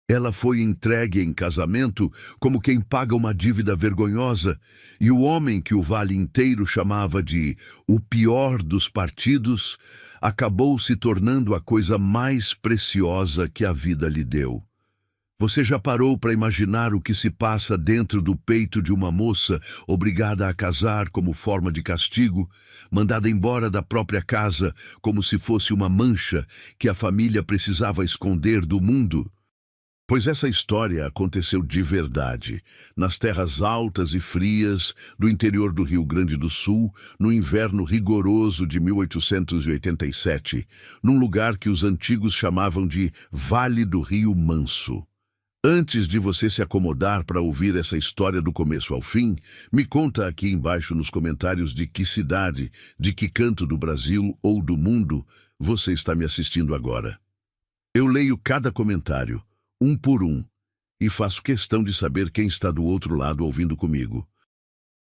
Ela foi entregue em casamento como quem paga uma dívida vergonhosa, e o homem que o vale inteiro chamava de o pior dos partidos, acabou se tornando a coisa mais preciosa que a vida lhe deu. Você já parou para imaginar o que se passa dentro do peito de uma moça obrigada a casar como forma de castigo, mandada embora da própria casa como se fosse uma mancha que a família precisava esconder do mundo? Pois essa história aconteceu de verdade, nas terras altas e frias do interior do Rio Grande do Sul, no inverno rigoroso de 1887, num lugar que os antigos chamavam de Vale do Rio Manso. Antes de você se acomodar para ouvir essa história do começo ao fim, me conta aqui embaixo nos comentários de que cidade, de que canto do Brasil ou do mundo você está me assistindo agora. Eu leio cada comentário, um por um, e faço questão de saber quem está do outro lado ouvindo comigo.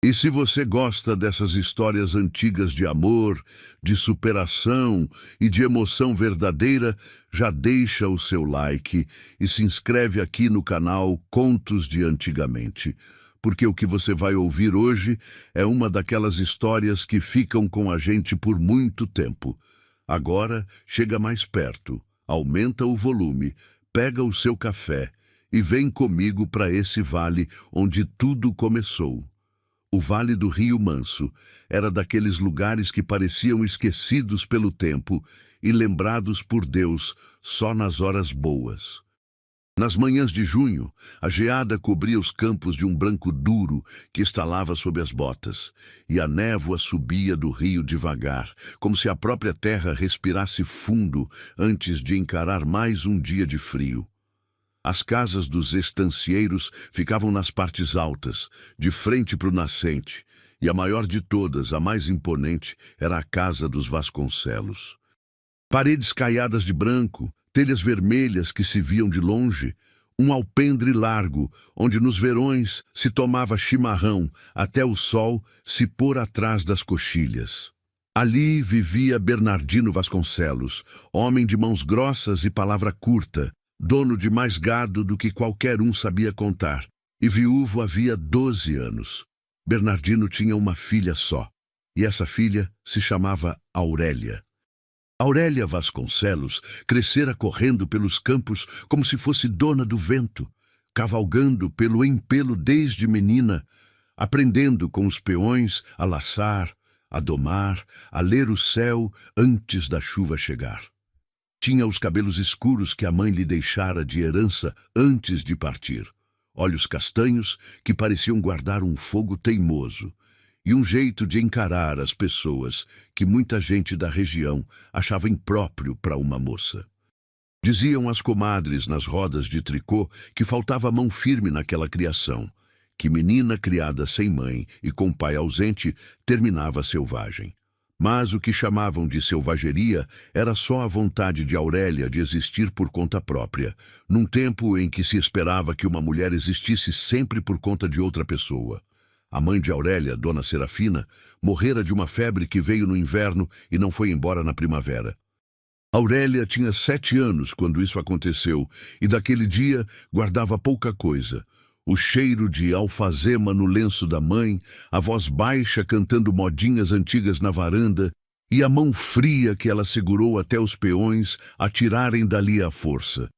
E se você gosta dessas histórias antigas de amor, de superação e de emoção verdadeira, já deixa o seu like e se inscreve aqui no canal Contos de Antigamente, porque o que você vai ouvir hoje é uma daquelas histórias que ficam com a gente por muito tempo. Agora, chega mais perto, aumenta o volume, pega o seu café e vem comigo para esse vale onde tudo começou. O Vale do Rio Manso era daqueles lugares que pareciam esquecidos pelo tempo e lembrados por Deus só nas horas boas. Nas manhãs de junho, a geada cobria os campos de um branco duro que estalava sob as botas, e a névoa subia do rio devagar, como se a própria terra respirasse fundo antes de encarar mais um dia de frio. As casas dos estancieiros ficavam nas partes altas, de frente para o nascente, e a maior de todas, a mais imponente, era a casa dos Vasconcelos. Paredes caiadas de branco, telhas vermelhas que se viam de longe, um alpendre largo, onde nos verões se tomava chimarrão até o sol se pôr atrás das coxilhas. Ali vivia Bernardino Vasconcelos, homem de mãos grossas e palavra curta, dono de mais gado do que qualquer um sabia contar, e viúvo havia 12 anos. Bernardino tinha uma filha só, e essa filha se chamava Aurélia. Aurélia Vasconcelos crescera correndo pelos campos como se fosse dona do vento, cavalgando pelo empelo desde menina, aprendendo com os peões a laçar, a domar, a ler o céu antes da chuva chegar. Tinha os cabelos escuros que a mãe lhe deixara de herança antes de partir, olhos castanhos que pareciam guardar um fogo teimoso, e um jeito de encarar as pessoas que muita gente da região achava impróprio para uma moça. Diziam as comadres nas rodas de tricô que faltava mão firme naquela criação, que menina criada sem mãe e com pai ausente terminava selvagem. Mas o que chamavam de selvageria era só a vontade de Aurélia de existir por conta própria, num tempo em que se esperava que uma mulher existisse sempre por conta de outra pessoa. A mãe de Aurélia, Dona Serafina, morrera de uma febre que veio no inverno e não foi embora na primavera. Aurélia tinha 7 anos quando isso aconteceu e daquele dia guardava pouca coisa. O cheiro de alfazema no lenço da mãe, a voz baixa cantando modinhas antigas na varanda e a mão fria que ela segurou até os peões a tirarem dali à força.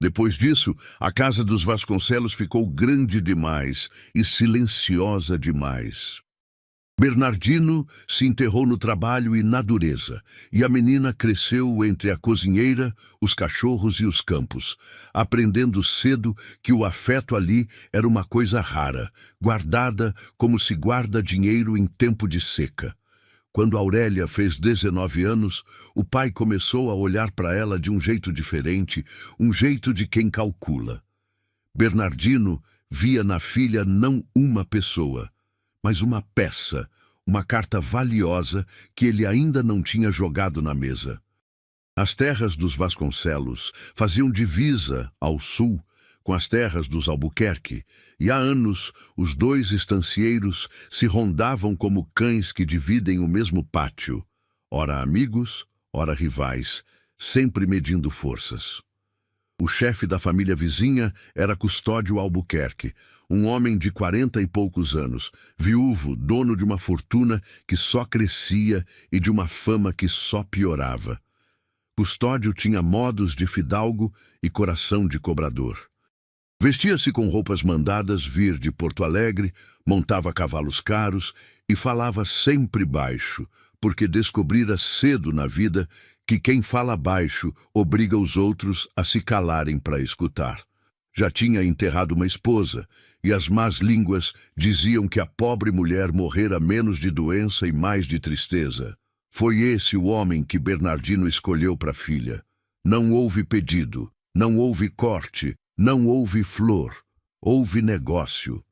Depois disso, a casa dos Vasconcelos ficou grande demais e silenciosa demais. Bernardino se enterrou no trabalho e na dureza, e a menina cresceu entre a cozinheira, os cachorros e os campos, aprendendo cedo que o afeto ali era uma coisa rara, guardada como se guarda dinheiro em tempo de seca. Quando Aurélia fez 19 anos, o pai começou a olhar para ela de um jeito diferente, um jeito de quem calcula. Bernardino via na filha não uma pessoa, mas uma peça, uma carta valiosa que ele ainda não tinha jogado na mesa. As terras dos Vasconcelos faziam divisa, ao sul, com as terras dos Albuquerque, e há anos os dois estancieiros se rondavam como cães que dividem o mesmo pátio, ora amigos, ora rivais, sempre medindo forças. O chefe da família vizinha era Custódio Albuquerque, um homem de 40 e poucos anos, viúvo, dono de uma fortuna que só crescia e de uma fama que só piorava. Custódio tinha modos de fidalgo e coração de cobrador. Vestia-se com roupas mandadas vir de Porto Alegre, montava cavalos caros e falava sempre baixo, porque descobrira cedo na vida que quem fala baixo obriga os outros a se calarem para escutar. Já tinha enterrado uma esposa, e as más línguas diziam que a pobre mulher morrera menos de doença e mais de tristeza. Foi esse o homem que Bernardino escolheu para a filha. Não houve pedido, não houve corte, não houve flor, houve negócio.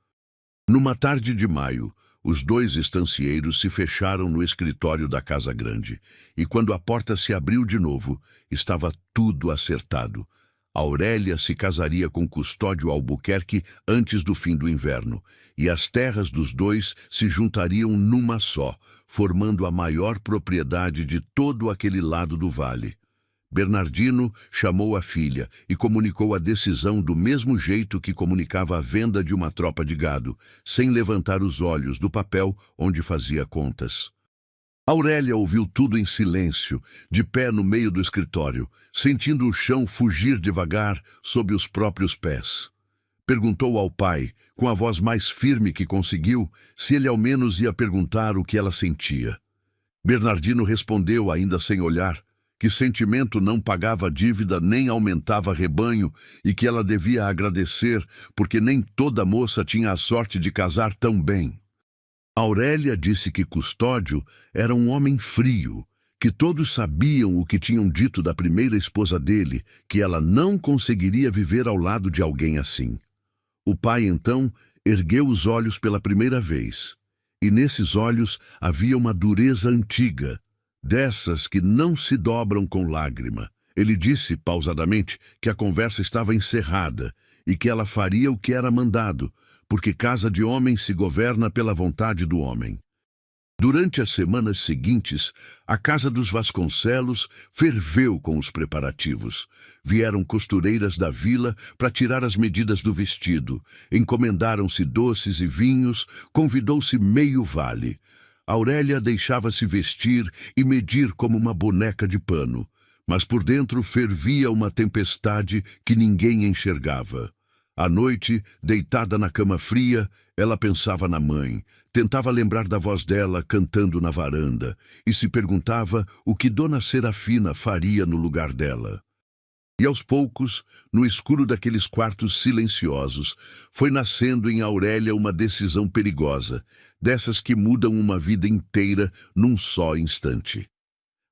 Numa tarde de maio, os dois estancieiros se fecharam no escritório da Casa Grande, e quando a porta se abriu de novo, estava tudo acertado. Aurélia se casaria com Custódio Albuquerque antes do fim do inverno, e as terras dos dois se juntariam numa só, formando a maior propriedade de todo aquele lado do vale. Bernardino chamou a filha e comunicou a decisão do mesmo jeito que comunicava a venda de uma tropa de gado, sem levantar os olhos do papel onde fazia contas. Aurélia ouviu tudo em silêncio, de pé no meio do escritório, sentindo o chão fugir devagar sob os próprios pés. Perguntou ao pai, com a voz mais firme que conseguiu, se ele ao menos ia perguntar o que ela sentia. Bernardino respondeu, ainda sem olhar, que sentimento não pagava dívida nem aumentava rebanho e que ela devia agradecer porque nem toda moça tinha a sorte de casar tão bem. Aurélia disse que Custódio era um homem frio, que todos sabiam o que tinham dito da primeira esposa dele, que ela não conseguiria viver ao lado de alguém assim. O pai, então, ergueu os olhos pela primeira vez, e nesses olhos havia uma dureza antiga, dessas que não se dobram com lágrima. Ele disse, pausadamente, que a conversa estava encerrada e que ela faria o que era mandado, porque casa de homem se governa pela vontade do homem. Durante as semanas seguintes, a casa dos Vasconcelos ferveu com os preparativos. Vieram costureiras da vila para tirar as medidas do vestido, encomendaram-se doces e vinhos, convidou-se meio vale. Aurélia deixava-se vestir e medir como uma boneca de pano, mas por dentro fervia uma tempestade que ninguém enxergava. À noite, deitada na cama fria, ela pensava na mãe, tentava lembrar da voz dela cantando na varanda e se perguntava o que Dona Serafina faria no lugar dela. E aos poucos, no escuro daqueles quartos silenciosos, foi nascendo em Aurélia uma decisão perigosa, dessas que mudam uma vida inteira num só instante.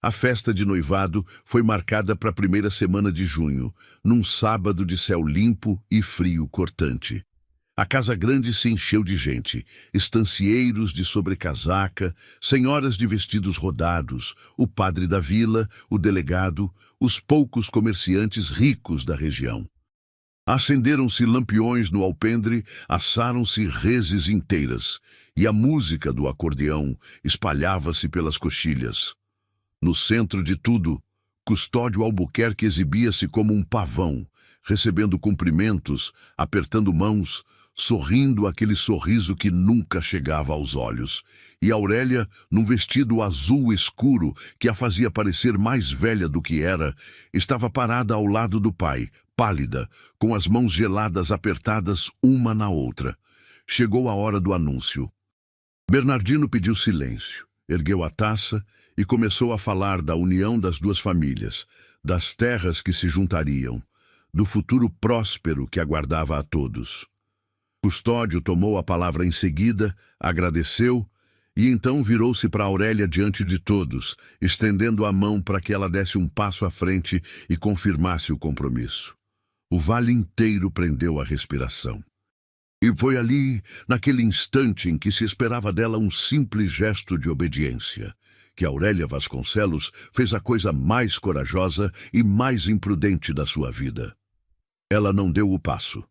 A festa de noivado foi marcada para a primeira semana de junho, num sábado de céu limpo e frio cortante. A Casa Grande se encheu de gente, estancieiros de sobrecasaca, senhoras de vestidos rodados, o padre da vila, o delegado, os poucos comerciantes ricos da região. Acenderam-se lampiões no alpendre, assaram-se reses inteiras, e a música do acordeão espalhava-se pelas coxilhas. No centro de tudo, Custódio Albuquerque exibia-se como um pavão, recebendo cumprimentos, apertando mãos, sorrindo aquele sorriso que nunca chegava aos olhos. E Aurélia, num vestido azul escuro que a fazia parecer mais velha do que era, estava parada ao lado do pai, pálida, com as mãos geladas apertadas uma na outra. Chegou a hora do anúncio. Bernardino pediu silêncio, ergueu a taça e começou a falar da união das duas famílias, das terras que se juntariam, do futuro próspero que aguardava a todos. Custódio tomou a palavra em seguida, agradeceu e então virou-se para Aurélia diante de todos, estendendo a mão para que ela desse um passo à frente e confirmasse o compromisso. O vale inteiro prendeu a respiração. E foi ali, naquele instante em que se esperava dela um simples gesto de obediência, que Aurélia Vasconcelos fez a coisa mais corajosa e mais imprudente da sua vida. Ela não deu o passo.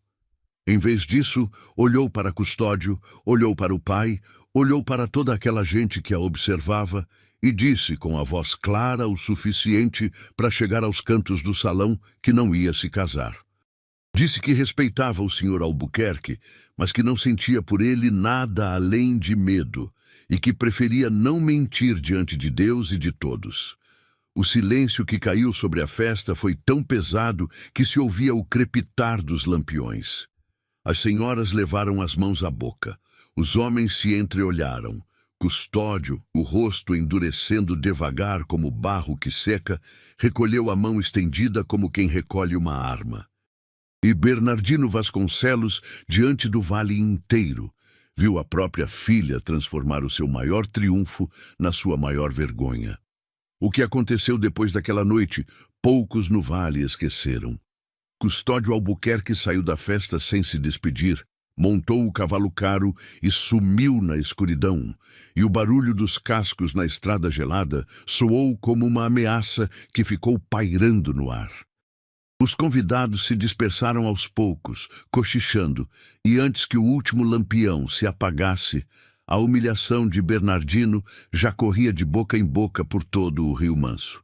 Em vez disso, olhou para Custódio, olhou para o pai, olhou para toda aquela gente que a observava e disse com a voz clara o suficiente para chegar aos cantos do salão que não ia se casar. Disse que respeitava o Sr. Albuquerque, mas que não sentia por ele nada além de medo e que preferia não mentir diante de Deus e de todos. O silêncio que caiu sobre a festa foi tão pesado que se ouvia o crepitar dos lampiões. As senhoras levaram as mãos à boca. Os homens se entreolharam. Custódio, o rosto endurecendo devagar como barro que seca, recolheu a mão estendida como quem recolhe uma arma. E Bernardino Vasconcelos, diante do vale inteiro, viu a própria filha transformar o seu maior triunfo na sua maior vergonha. O que aconteceu depois daquela noite, poucos no vale esqueceram. Custódio Albuquerque saiu da festa sem se despedir, montou o cavalo caro e sumiu na escuridão, e o barulho dos cascos na estrada gelada soou como uma ameaça que ficou pairando no ar. Os convidados se dispersaram aos poucos, cochichando, e antes que o último lampião se apagasse, a humilhação de Bernardino já corria de boca em boca por todo o Rio Manso.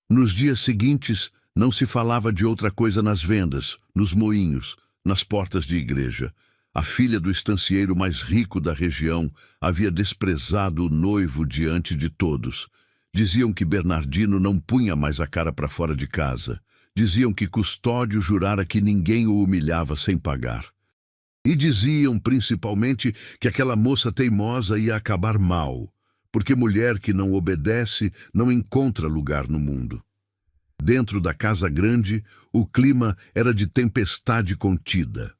Nos dias seguintes, não se falava de outra coisa nas vendas, nos moinhos, nas portas de igreja. A filha do estancieiro mais rico da região havia desprezado o noivo diante de todos. Diziam que Bernardino não punha mais a cara para fora de casa. Diziam que Custódio jurara que ninguém o humilhava sem pagar. E diziam, principalmente, que aquela moça teimosa ia acabar mal, porque mulher que não obedece não encontra lugar no mundo. Dentro da casa grande, o clima era de tempestade contida.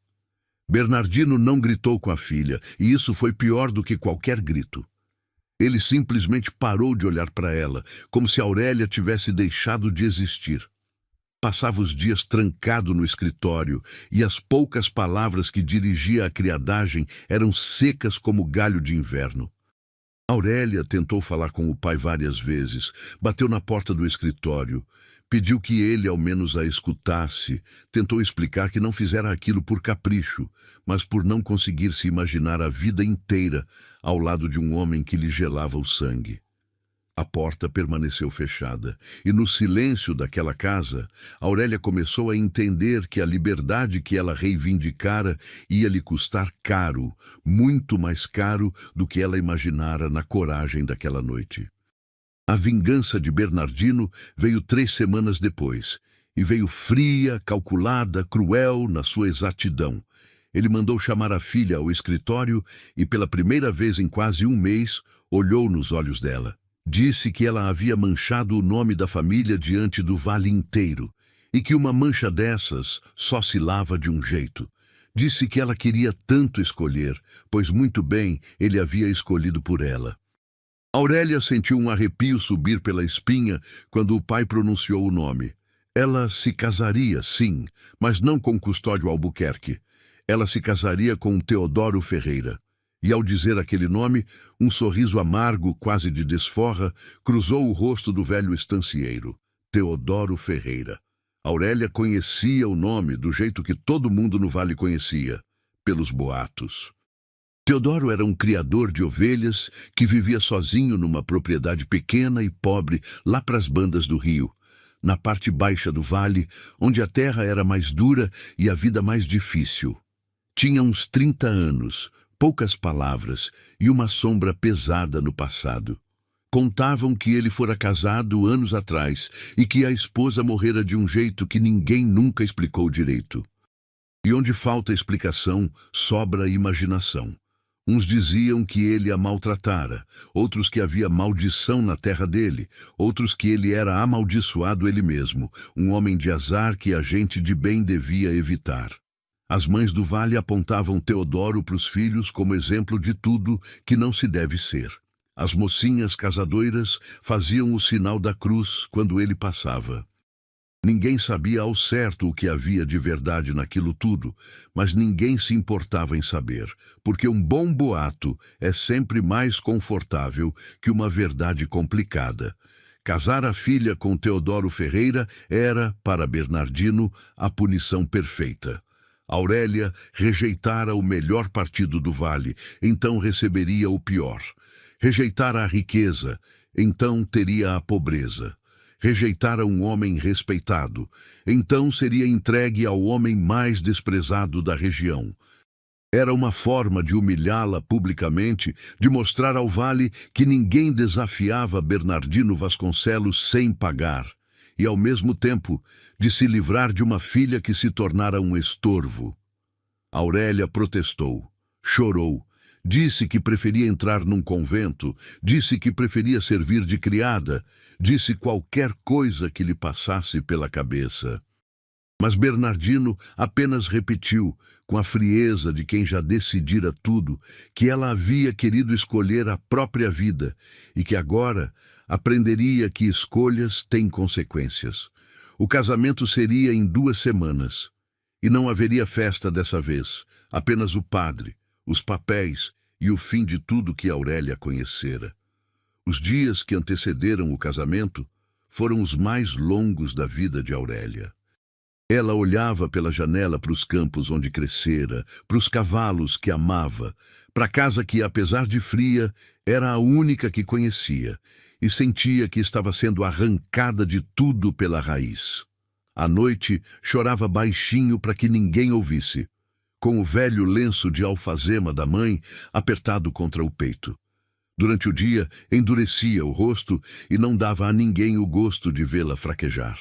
Bernardino não gritou com a filha, e isso foi pior do que qualquer grito. Ele simplesmente parou de olhar para ela, como se Aurélia tivesse deixado de existir. Passava os dias trancado no escritório e as poucas palavras que dirigia à criadagem eram secas como galho de inverno. Aurélia tentou falar com o pai várias vezes, bateu na porta do escritório, pediu que ele ao menos a escutasse, tentou explicar que não fizera aquilo por capricho, mas por não conseguir se imaginar a vida inteira ao lado de um homem que lhe gelava o sangue. A porta permaneceu fechada, e no silêncio daquela casa, Aurélia começou a entender que a liberdade que ela reivindicara ia lhe custar caro, muito mais caro do que ela imaginara na coragem daquela noite. A vingança de Bernardino veio 3 semanas depois, e veio fria, calculada, cruel na sua exatidão. Ele mandou chamar a filha ao escritório e, pela primeira vez em quase um mês, olhou nos olhos dela. Disse que ela havia manchado o nome da família diante do vale inteiro e que uma mancha dessas só se lava de um jeito. Disse que ela queria tanto escolher, pois muito bem ele havia escolhido por ela. Aurélia sentiu um arrepio subir pela espinha quando o pai pronunciou o nome. Ela se casaria, sim, mas não com Custódio Albuquerque. Ela se casaria com Teodoro Ferreira. E ao dizer aquele nome, um sorriso amargo, quase de desforra, cruzou o rosto do velho estancieiro, Teodoro Ferreira. Aurélia conhecia o nome do jeito que todo mundo no vale conhecia, pelos boatos. Teodoro era um criador de ovelhas que vivia sozinho numa propriedade pequena e pobre lá para as bandas do rio, na parte baixa do vale, onde a terra era mais dura e a vida mais difícil. Tinha uns 30 anos, poucas palavras e uma sombra pesada no passado. Contavam que ele fora casado anos atrás e que a esposa morrera de um jeito que ninguém nunca explicou direito. E onde falta explicação, sobra imaginação. Uns diziam que ele a maltratara, outros que havia maldição na terra dele, outros que ele era amaldiçoado ele mesmo, um homem de azar que a gente de bem devia evitar. As mães do vale apontavam Teodoro para os filhos como exemplo de tudo que não se deve ser. As mocinhas casadoiras faziam o sinal da cruz quando ele passava. Ninguém sabia ao certo o que havia de verdade naquilo tudo, mas ninguém se importava em saber, porque um bom boato é sempre mais confortável que uma verdade complicada. Casar a filha com Teodoro Ferreira era, para Bernardino, a punição perfeita. Aurélia rejeitara o melhor partido do vale, então receberia o pior. Rejeitara a riqueza, então teria a pobreza. Rejeitara um homem respeitado, então seria entregue ao homem mais desprezado da região. Era uma forma de humilhá-la publicamente, de mostrar ao vale que ninguém desafiava Bernardino Vasconcelos sem pagar, e ao mesmo tempo de se livrar de uma filha que se tornara um estorvo. Aurélia protestou, chorou, disse que preferia entrar num convento, disse que preferia servir de criada, disse qualquer coisa que lhe passasse pela cabeça. Mas Bernardino apenas repetiu, com a frieza de quem já decidira tudo, que ela havia querido escolher a própria vida e que agora aprenderia que escolhas têm consequências. O casamento seria em 2 semanas. E não haveria festa dessa vez, apenas o padre, os papéis e o fim de tudo que Aurélia conhecera. Os dias que antecederam o casamento foram os mais longos da vida de Aurélia. Ela olhava pela janela para os campos onde crescera, para os cavalos que amava, para a casa que, apesar de fria, era a única que conhecia, e sentia que estava sendo arrancada de tudo pela raiz. À noite, chorava baixinho para que ninguém ouvisse, com o velho lenço de alfazema da mãe apertado contra o peito. Durante o dia, endurecia o rosto e não dava a ninguém o gosto de vê-la fraquejar.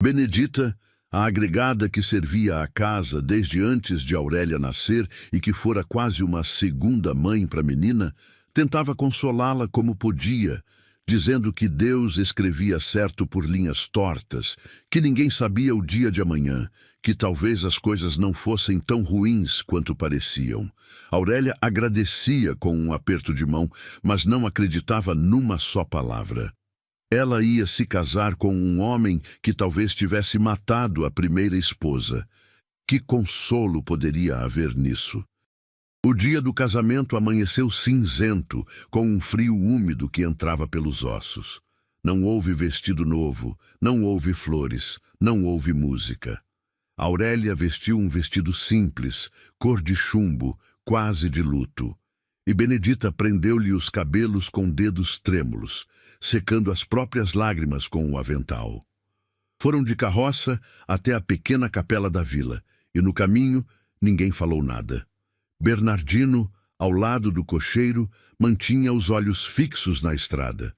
Benedita, a agregada que servia à casa desde antes de Aurélia nascer e que fora quase uma segunda mãe para a menina, tentava consolá-la como podia, dizendo que Deus escrevia certo por linhas tortas, que ninguém sabia o dia de amanhã, que talvez as coisas não fossem tão ruins quanto pareciam. Aurélia agradecia com um aperto de mão, mas não acreditava numa só palavra. Ela ia se casar com um homem que talvez tivesse matado a primeira esposa. Que consolo poderia haver nisso? O dia do casamento amanheceu cinzento, com um frio úmido que entrava pelos ossos. Não houve vestido novo, não houve flores, não houve música. Aurélia vestiu um vestido simples, cor de chumbo, quase de luto. E Benedita prendeu-lhe os cabelos com dedos trêmulos, secando as próprias lágrimas com o avental. Foram de carroça até a pequena capela da vila, e no caminho ninguém falou nada. Bernardino, ao lado do cocheiro, mantinha os olhos fixos na estrada.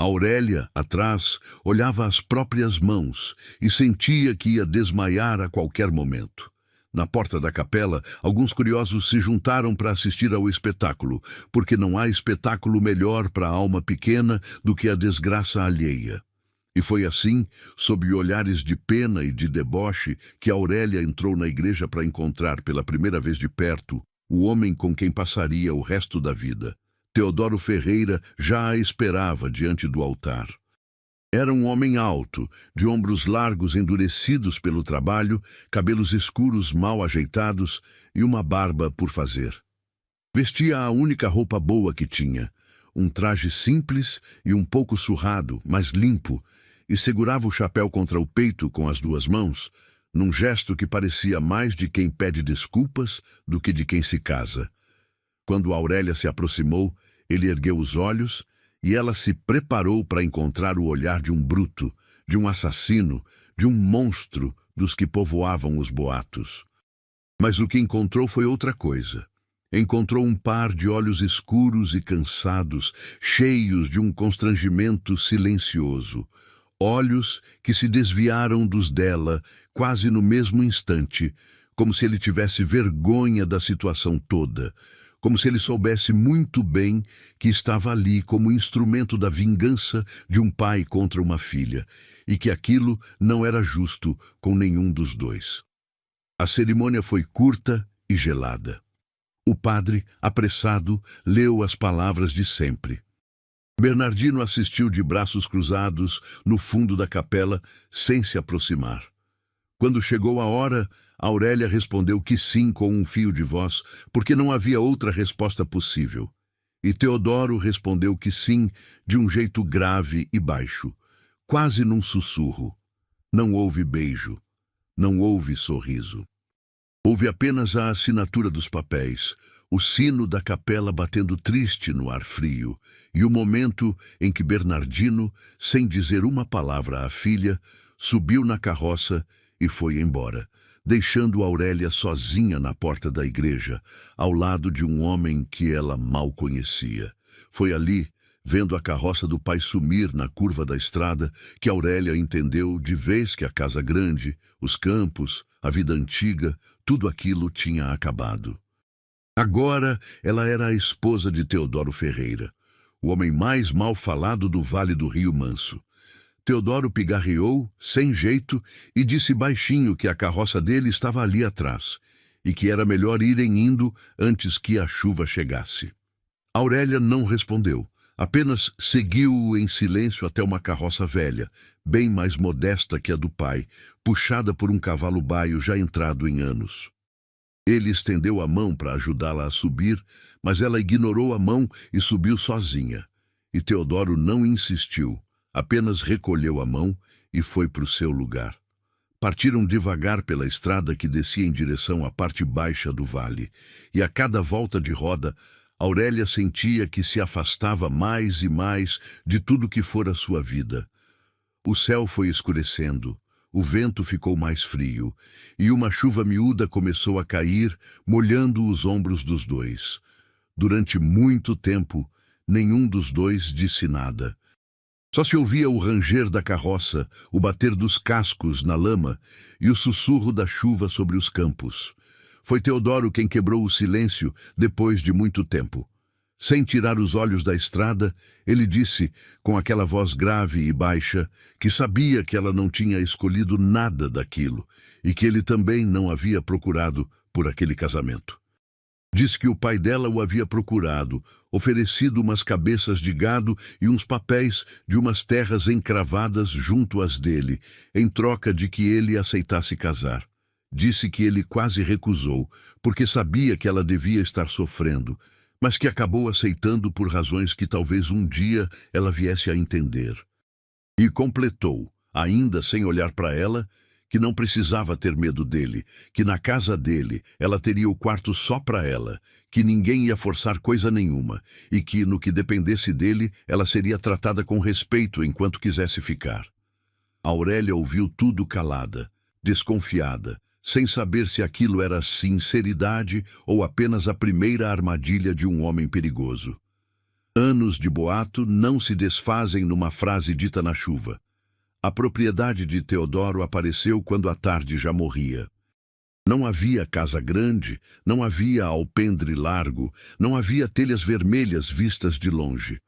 Aurélia, atrás, olhava as próprias mãos e sentia que ia desmaiar a qualquer momento. Na porta da capela, alguns curiosos se juntaram para assistir ao espetáculo, porque não há espetáculo melhor para a alma pequena do que a desgraça alheia. E foi assim, sob olhares de pena e de deboche, que Aurélia entrou na igreja para encontrar pela primeira vez de perto o homem com quem passaria o resto da vida. Teodoro Ferreira já a esperava diante do altar. Era um homem alto, de ombros largos endurecidos pelo trabalho, cabelos escuros mal ajeitados e uma barba por fazer. Vestia a única roupa boa que tinha, um traje simples e um pouco surrado, mas limpo, e segurava o chapéu contra o peito com as 2 mãos, num gesto que parecia mais de quem pede desculpas do que de quem se casa. Quando Aurélia se aproximou, ele ergueu os olhos e ela se preparou para encontrar o olhar de um bruto, de um assassino, de um monstro dos que povoavam os boatos. Mas o que encontrou foi outra coisa. Encontrou um par de olhos escuros e cansados, cheios de um constrangimento silencioso. Olhos que se desviaram dos dela quase no mesmo instante, como se ele tivesse vergonha da situação toda, como se ele soubesse muito bem que estava ali como instrumento da vingança de um pai contra uma filha, e que aquilo não era justo com nenhum dos dois. A cerimônia foi curta e gelada. O padre, apressado, leu as palavras de sempre. Bernardino assistiu de braços cruzados no fundo da capela, sem se aproximar. Quando chegou a hora, Aurélia respondeu que sim com um fio de voz, porque não havia outra resposta possível. E Teodoro respondeu que sim, de um jeito grave e baixo, quase num sussurro. Não houve beijo, não houve sorriso. Houve apenas a assinatura dos papéis, o sino da capela batendo triste no ar frio, e o momento em que Bernardino, sem dizer uma palavra à filha, subiu na carroça e foi embora, deixando Aurélia sozinha na porta da igreja, ao lado de um homem que ela mal conhecia. Foi ali, vendo a carroça do pai sumir na curva da estrada, que Aurélia entendeu de vez que a casa grande, os campos, a vida antiga, tudo aquilo tinha acabado. Agora ela era a esposa de Teodoro Ferreira, o homem mais mal falado do Vale do Rio Manso. Teodoro pigarreou, sem jeito, e disse baixinho que a carroça dele estava ali atrás, e que era melhor irem indo antes que a chuva chegasse. Aurélia não respondeu, apenas seguiu-o em silêncio até uma carroça velha, bem mais modesta que a do pai, puxada por um cavalo baio já entrado em anos. Ele estendeu a mão para ajudá-la a subir, mas ela ignorou a mão e subiu sozinha. E Teodoro não insistiu, apenas recolheu a mão e foi para o seu lugar. Partiram devagar pela estrada que descia em direção à parte baixa do vale, e a cada volta de roda, Aurélia sentia que se afastava mais e mais de tudo que fora sua vida. O céu foi escurecendo, o vento ficou mais frio, e uma chuva miúda começou a cair, molhando os ombros dos dois. Durante muito tempo, nenhum dos dois disse nada. Só se ouvia o ranger da carroça, o bater dos cascos na lama e o sussurro da chuva sobre os campos. Foi Teodoro quem quebrou o silêncio depois de muito tempo. Sem tirar os olhos da estrada, ele disse, com aquela voz grave e baixa, que sabia que ela não tinha escolhido nada daquilo e que ele também não havia procurado por aquele casamento. Disse que o pai dela o havia procurado, oferecido umas cabeças de gado e uns papéis de umas terras encravadas junto às dele, em troca de que ele aceitasse casar. Disse que ele quase recusou, porque sabia que ela devia estar sofrendo, mas que acabou aceitando por razões que talvez um dia ela viesse a entender. E completou, ainda sem olhar para ela, que não precisava ter medo dele, que na casa dele ela teria o quarto só para ela, que ninguém ia forçar coisa nenhuma, e que, no que dependesse dele, ela seria tratada com respeito enquanto quisesse ficar. Aurélia ouviu tudo calada, desconfiada, sem saber se aquilo era sinceridade ou apenas a primeira armadilha de um homem perigoso. Anos de boato não se desfazem numa frase dita na chuva. A propriedade de Teodoro apareceu quando a tarde já morria. Não havia casa grande, não havia alpendre largo, não havia telhas vermelhas vistas de longe.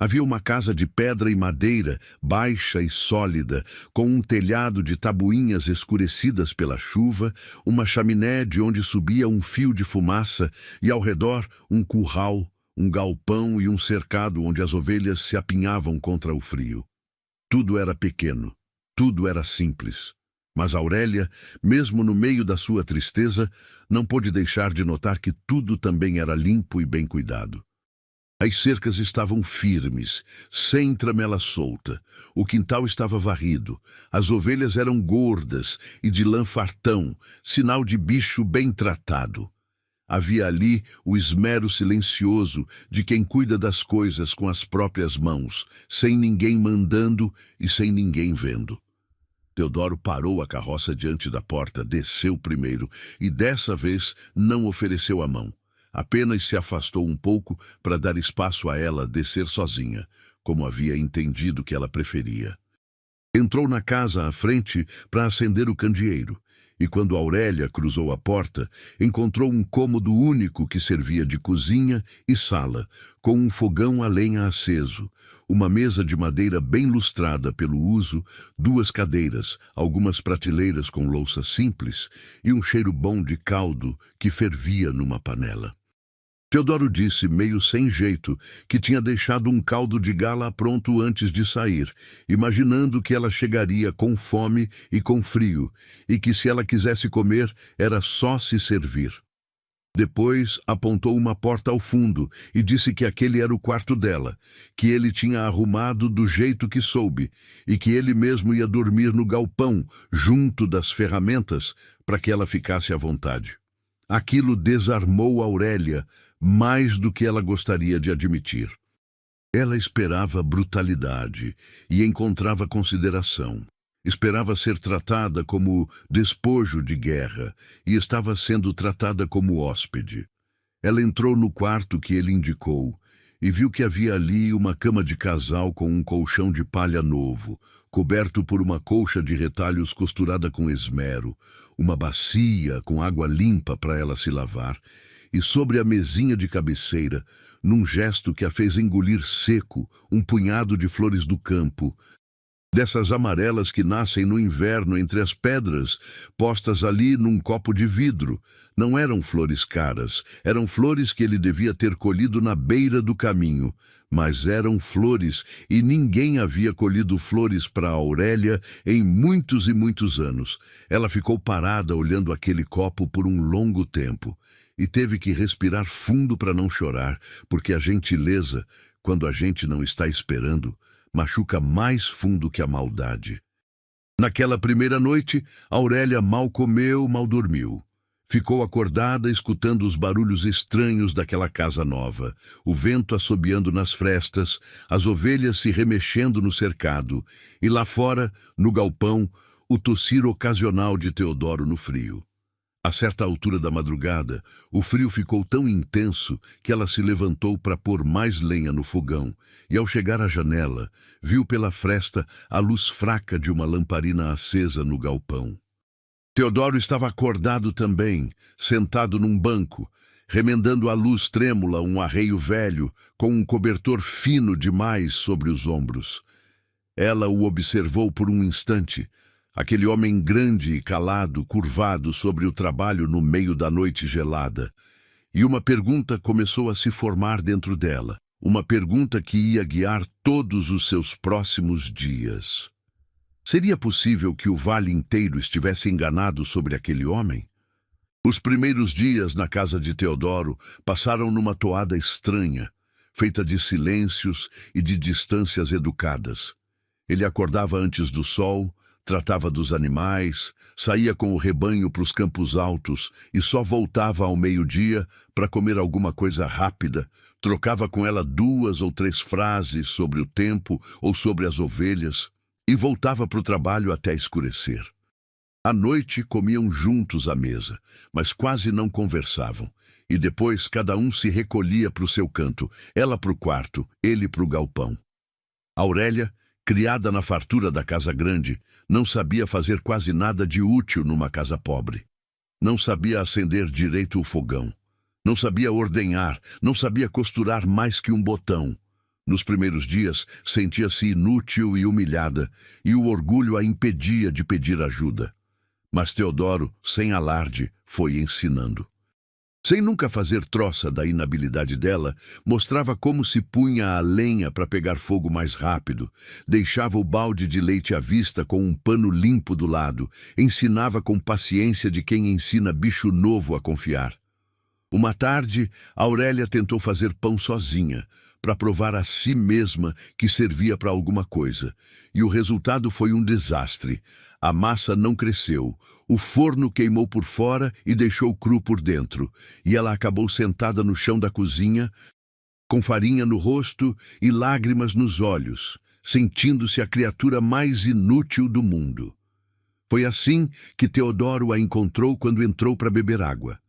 Havia uma casa de pedra e madeira, baixa e sólida, com um telhado de tabuinhas escurecidas pela chuva, uma chaminé de onde subia um fio de fumaça e, ao redor, um curral, um galpão e um cercado onde as ovelhas se apinhavam contra o frio. Tudo era pequeno, tudo era simples. Mas Aurélia, mesmo no meio da sua tristeza, não pôde deixar de notar que tudo também era limpo e bem cuidado. As cercas estavam firmes, sem tramela solta. O quintal estava varrido. As ovelhas eram gordas e de lã fartão, sinal de bicho bem tratado. Havia ali o esmero silencioso de quem cuida das coisas com as próprias mãos, sem ninguém mandando e sem ninguém vendo. Teodoro parou a carroça diante da porta, desceu primeiro e dessa vez não ofereceu a mão. Apenas se afastou um pouco para dar espaço a ela descer sozinha, como havia entendido que ela preferia. Entrou na casa à frente para acender o candeeiro, e quando Aurélia cruzou a porta, encontrou um cômodo único que servia de cozinha e sala, com um fogão a lenha aceso, uma mesa de madeira bem lustrada pelo uso, 2 cadeiras, algumas prateleiras com louça simples e um cheiro bom de caldo que fervia numa panela. Teodoro disse, meio sem jeito, que tinha deixado um caldo de gala pronto antes de sair, imaginando que ela chegaria com fome e com frio, e que se ela quisesse comer, era só se servir. Depois apontou uma porta ao fundo e disse que aquele era o quarto dela, que ele tinha arrumado do jeito que soube, e que ele mesmo ia dormir no galpão, junto das ferramentas, para que ela ficasse à vontade. Aquilo desarmou Aurélia mais do que ela gostaria de admitir. Ela esperava brutalidade e encontrava consideração. Esperava ser tratada como despojo de guerra e estava sendo tratada como hóspede. Ela entrou no quarto que ele indicou e viu que havia ali uma cama de casal com um colchão de palha novo, coberto por uma colcha de retalhos costurada com esmero, uma bacia com água limpa para ela se lavar, e sobre a mesinha de cabeceira, num gesto que a fez engolir seco, um punhado de flores do campo, dessas amarelas que nascem no inverno entre as pedras, postas ali num copo de vidro. Não eram flores caras, eram flores que ele devia ter colhido na beira do caminho, mas eram flores e ninguém havia colhido flores para Aurélia em muitos e muitos anos. Ela ficou parada olhando aquele copo por um longo tempo e teve que respirar fundo para não chorar, porque a gentileza, quando a gente não está esperando, machuca mais fundo que a maldade. Naquela primeira noite, Aurélia mal comeu, mal dormiu. Ficou acordada escutando os barulhos estranhos daquela casa nova, o vento assobiando nas frestas, as ovelhas se remexendo no cercado, e lá fora, no galpão, o tossir ocasional de Teodoro no frio. A certa altura da madrugada, o frio ficou tão intenso que ela se levantou para pôr mais lenha no fogão e, ao chegar à janela, viu pela fresta a luz fraca de uma lamparina acesa no galpão. Teodoro estava acordado também, sentado num banco, remendando à luz trêmula um arreio velho com um cobertor fino demais sobre os ombros. Ela o observou por um instante. Aquele homem grande e calado, curvado sobre o trabalho no meio da noite gelada. E uma pergunta começou a se formar dentro dela. Uma pergunta que ia guiar todos os seus próximos dias. Seria possível que o vale inteiro estivesse enganado sobre aquele homem? Os primeiros dias na casa de Teodoro passaram numa toada estranha, feita de silêncios e de distâncias educadas. Ele acordava antes do sol, tratava dos animais, saía com o rebanho para os campos altos e só voltava ao meio-dia para comer alguma coisa rápida, trocava com ela 2 ou 3 frases sobre o tempo ou sobre as ovelhas e voltava para o trabalho até escurecer. À noite comiam juntos à mesa, mas quase não conversavam, e depois cada um se recolhia para o seu canto, ela para o quarto, ele para o galpão. Aurélia, criada na fartura da casa grande, não sabia fazer quase nada de útil numa casa pobre. Não sabia acender direito o fogão. Não sabia ordenhar, não sabia costurar mais que um botão. Nos primeiros dias, sentia-se inútil e humilhada, e o orgulho a impedia de pedir ajuda. Mas Teodoro, sem alarde, foi ensinando. Sem nunca fazer troça da inabilidade dela, mostrava como se punha a lenha para pegar fogo mais rápido, deixava o balde de leite à vista com um pano limpo do lado, ensinava com paciência de quem ensina bicho novo a confiar. Uma tarde, Aurélia tentou fazer pão sozinha, para provar a si mesma que servia para alguma coisa, e o resultado foi um desastre. A massa não cresceu, o forno queimou por fora e deixou cru por dentro, e ela acabou sentada no chão da cozinha, com farinha no rosto e lágrimas nos olhos, sentindo-se a criatura mais inútil do mundo. Foi assim que Teodoro a encontrou quando entrou para beber água.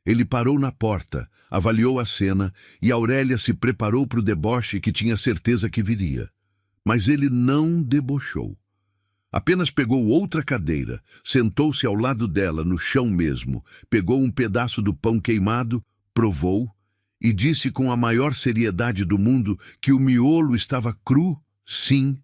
Ele parou na porta, avaliou a cena e Aurélia se preparou para o deboche que tinha certeza que viria. Mas ele não debochou. Apenas pegou outra cadeira, sentou-se ao lado dela, no chão mesmo, pegou um pedaço do pão queimado, provou e disse com a maior seriedade do mundo que o miolo estava cru, sim,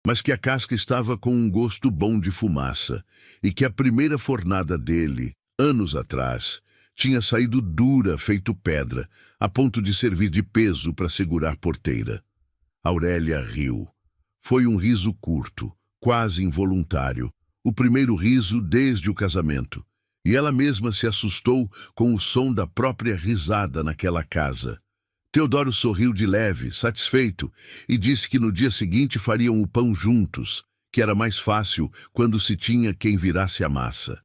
mas que a casca estava com um gosto bom de fumaça e que a primeira fornada dele, anos atrás, tinha saído dura, feito pedra, a ponto de servir de peso para segurar porteira. Aurélia riu. Foi um riso curto, quase involuntário, o primeiro riso desde o casamento, e ela mesma se assustou com o som da própria risada naquela casa. Teodoro sorriu de leve, satisfeito, e disse que no dia seguinte fariam o pão juntos, que era mais fácil quando se tinha quem virasse a massa.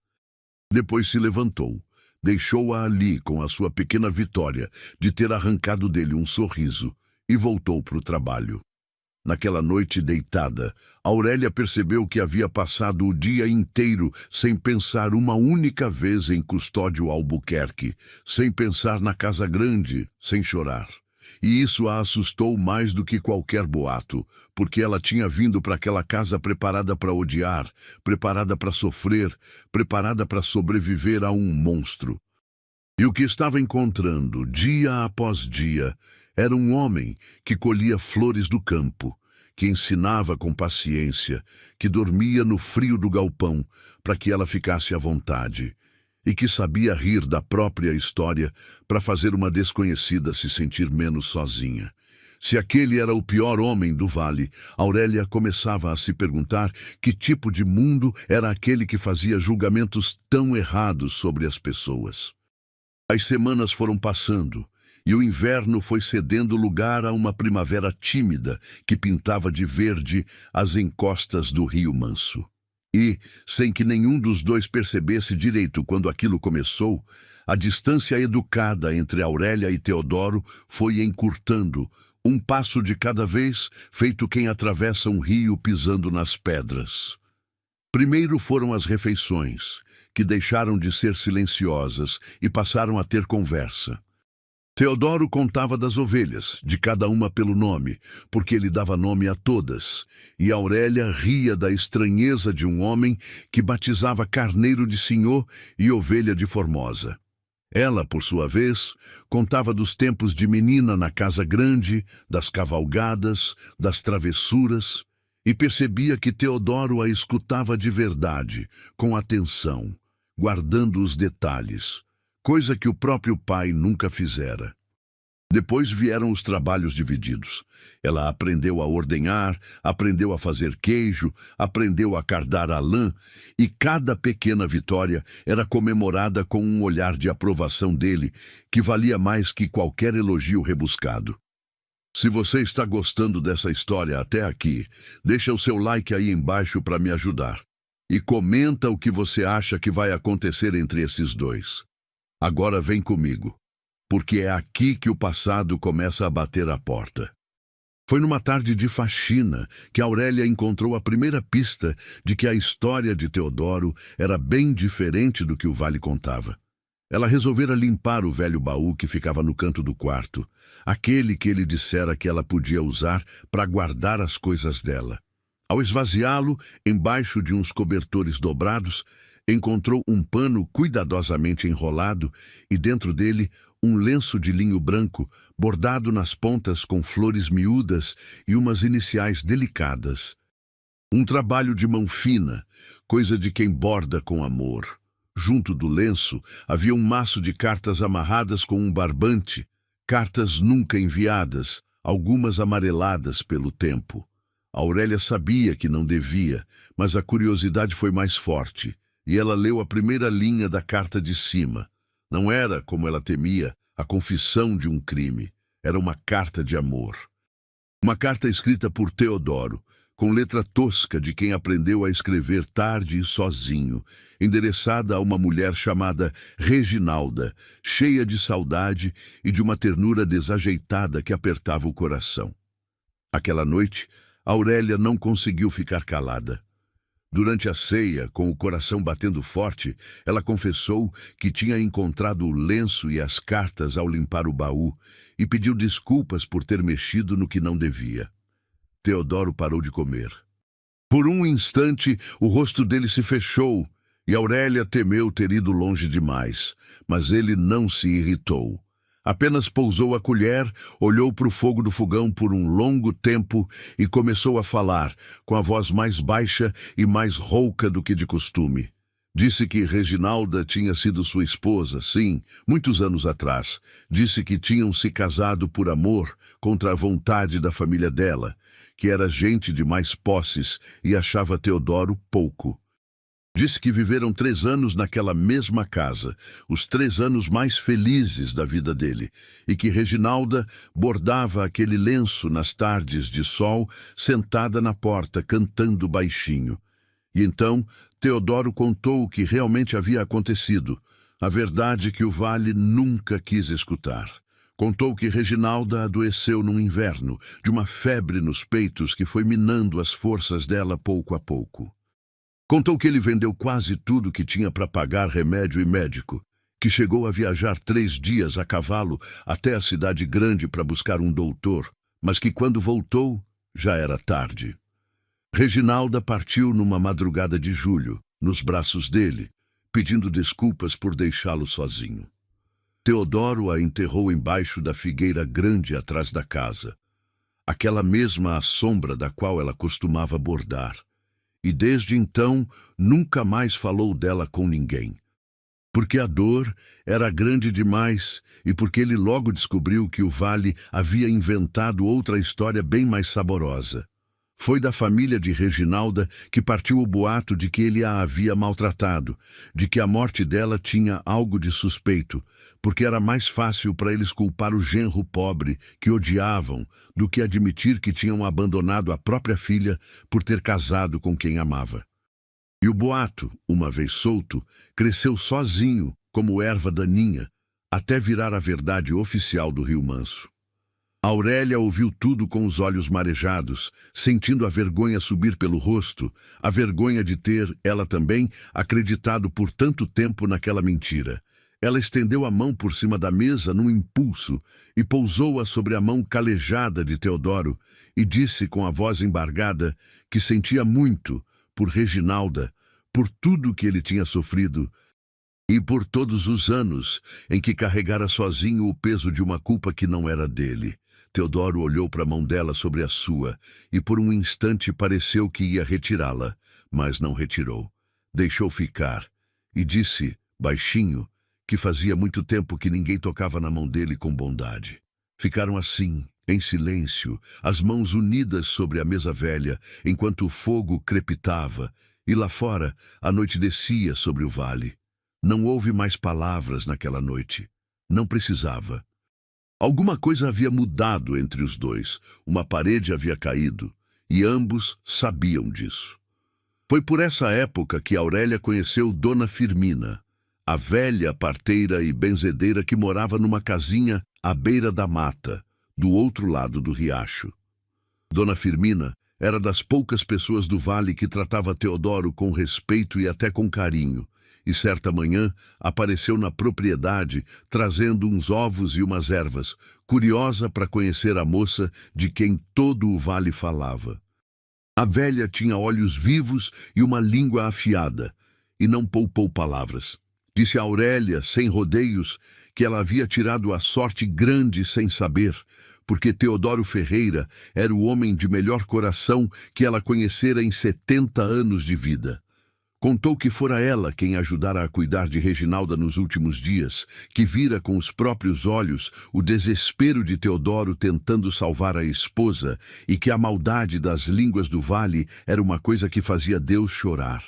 Depois se levantou. Deixou-a ali com a sua pequena vitória de ter arrancado dele um sorriso e voltou para o trabalho. Naquela noite deitada, Aurélia percebeu que havia passado o dia inteiro sem pensar uma única vez em Custódio Albuquerque, sem pensar na casa grande, sem chorar. E isso a assustou mais do que qualquer boato, porque ela tinha vindo para aquela casa preparada para odiar, preparada para sofrer, preparada para sobreviver a um monstro. E o que estava encontrando, dia após dia, era um homem que colhia flores do campo, que ensinava com paciência, que dormia no frio do galpão para que ela ficasse à vontade, e que sabia rir da própria história para fazer uma desconhecida se sentir menos sozinha. Se aquele era o pior homem do vale, Aurélia começava a se perguntar que tipo de mundo era aquele que fazia julgamentos tão errados sobre as pessoas. As semanas foram passando, e o inverno foi cedendo lugar a uma primavera tímida que pintava de verde as encostas do Rio Manso. E, sem que nenhum dos dois percebesse direito quando aquilo começou, a distância educada entre Aurélia e Teodoro foi encurtando, um passo de cada vez, feito quem atravessa um rio pisando nas pedras. Primeiro foram as refeições, que deixaram de ser silenciosas e passaram a ter conversa. Teodoro contava das ovelhas, de cada uma pelo nome, porque ele dava nome a todas, e Aurélia ria da estranheza de um homem que batizava carneiro de Senhor e ovelha de Formosa. Ela, por sua vez, contava dos tempos de menina na casa grande, das cavalgadas, das travessuras, e percebia que Teodoro a escutava de verdade, com atenção, guardando os detalhes, coisa que o próprio pai nunca fizera. Depois vieram os trabalhos divididos. Ela aprendeu a ordenhar, aprendeu a fazer queijo, aprendeu a cardar a lã, e cada pequena vitória era comemorada com um olhar de aprovação dele, que valia mais que qualquer elogio rebuscado. Se você está gostando dessa história até aqui, deixa o seu like aí embaixo para me ajudar. E comenta o que você acha que vai acontecer entre esses dois. Agora vem comigo, porque é aqui que o passado começa a bater a porta. Foi numa tarde de faxina que Aurélia encontrou a primeira pista de que a história de Teodoro era bem diferente do que o vale contava. Ela resolvera limpar o velho baú que ficava no canto do quarto, aquele que ele dissera que ela podia usar para guardar as coisas dela. Ao esvaziá-lo, embaixo de uns cobertores dobrados, encontrou um pano cuidadosamente enrolado e dentro dele um lenço de linho branco bordado nas pontas com flores miúdas e umas iniciais delicadas. Um trabalho de mão fina, coisa de quem borda com amor. Junto do lenço havia um maço de cartas amarradas com um barbante, cartas nunca enviadas, algumas amareladas pelo tempo. Aurélia sabia que não devia, mas a curiosidade foi mais forte. E ela leu a primeira linha da carta de cima. Não era, como ela temia, a confissão de um crime. Era uma carta de amor. Uma carta escrita por Teodoro, com letra tosca de quem aprendeu a escrever tarde e sozinho, endereçada a uma mulher chamada Reginalda, cheia de saudade e de uma ternura desajeitada que apertava o coração. Aquela noite, Aurélia não conseguiu ficar calada. Durante a ceia, com o coração batendo forte, ela confessou que tinha encontrado o lenço e as cartas ao limpar o baú e pediu desculpas por ter mexido no que não devia. Teodoro parou de comer. Por um instante, o rosto dele se fechou e Aurélia temeu ter ido longe demais, mas ele não se irritou. Apenas pousou a colher, olhou para o fogo do fogão por um longo tempo e começou a falar, com a voz mais baixa e mais rouca do que de costume. Disse que Reginalda tinha sido sua esposa, sim, muitos anos atrás. Disse que tinham se casado por amor, contra a vontade da família dela, que era gente de mais posses e achava Teodoro pouco. Disse que viveram 3 anos naquela mesma casa, os 3 anos mais felizes da vida dele, e que Reginalda bordava aquele lenço nas tardes de sol, sentada na porta, cantando baixinho. E então Teodoro contou o que realmente havia acontecido, A verdade que o Vale nunca quis escutar. Contou que Reginalda adoeceu num inverno, de uma febre nos peitos que foi minando as forças dela pouco a pouco. Contou que ele vendeu quase tudo que tinha para pagar remédio e médico, que chegou a viajar 3 dias a cavalo até a cidade grande para buscar um doutor, mas que quando voltou, já era tarde. Reginalda partiu numa madrugada de julho, nos braços dele, pedindo desculpas por deixá-lo sozinho. Teodoro a enterrou embaixo da figueira grande atrás da casa, aquela mesma à sombra da qual ela costumava bordar, e desde então nunca mais falou dela com ninguém. Porque a dor era grande demais e porque ele logo descobriu que o Vale havia inventado outra história bem mais saborosa. Foi da família de Reginalda que partiu o boato de que ele a havia maltratado, de que a morte dela tinha algo de suspeito, porque era mais fácil para eles culpar o genro pobre, que odiavam, do que admitir que tinham abandonado a própria filha por ter casado com quem amava. E o boato, uma vez solto, cresceu sozinho, como erva daninha, até virar a verdade oficial do Rio Manso. Aurélia ouviu tudo com os olhos marejados, sentindo a vergonha subir pelo rosto, a vergonha de ter, ela também, acreditado por tanto tempo naquela mentira. Ela estendeu a mão por cima da mesa num impulso e pousou-a sobre a mão calejada de Teodoro e disse com a voz embargada que sentia muito por Reginalda, por tudo que ele tinha sofrido e por todos os anos em que carregara sozinho o peso de uma culpa que não era dele. Teodoro olhou para a mão dela sobre a sua e por um instante pareceu que ia retirá-la, mas não retirou. Deixou ficar e disse, baixinho, que fazia muito tempo que ninguém tocava na mão dele com bondade. Ficaram assim, em silêncio, as mãos unidas sobre a mesa velha, enquanto o fogo crepitava, e lá fora a noite descia sobre o vale. Não houve mais palavras naquela noite. Não precisava. Alguma coisa havia mudado entre os dois, uma parede havia caído, e ambos sabiam disso. Foi por essa época que Aurélia conheceu Dona Firmina, a velha parteira e benzedeira que morava numa casinha à beira da mata, do outro lado do riacho. Dona Firmina era das poucas pessoas do vale que tratava Teodoro com respeito e até com carinho, e certa manhã apareceu na propriedade trazendo uns ovos e umas ervas, curiosa para conhecer a moça de quem todo o vale falava. A velha tinha olhos vivos e uma língua afiada, e não poupou palavras. Disse a Aurélia, sem rodeios, que ela havia tirado a sorte grande sem saber, porque Teodoro Ferreira era o homem de melhor coração que ela conhecera em 70 anos de vida. Contou que fora ela quem ajudara a cuidar de Reginalda nos últimos dias, que vira com os próprios olhos o desespero de Teodoro tentando salvar a esposa e que a maldade das línguas do vale era uma coisa que fazia Deus chorar.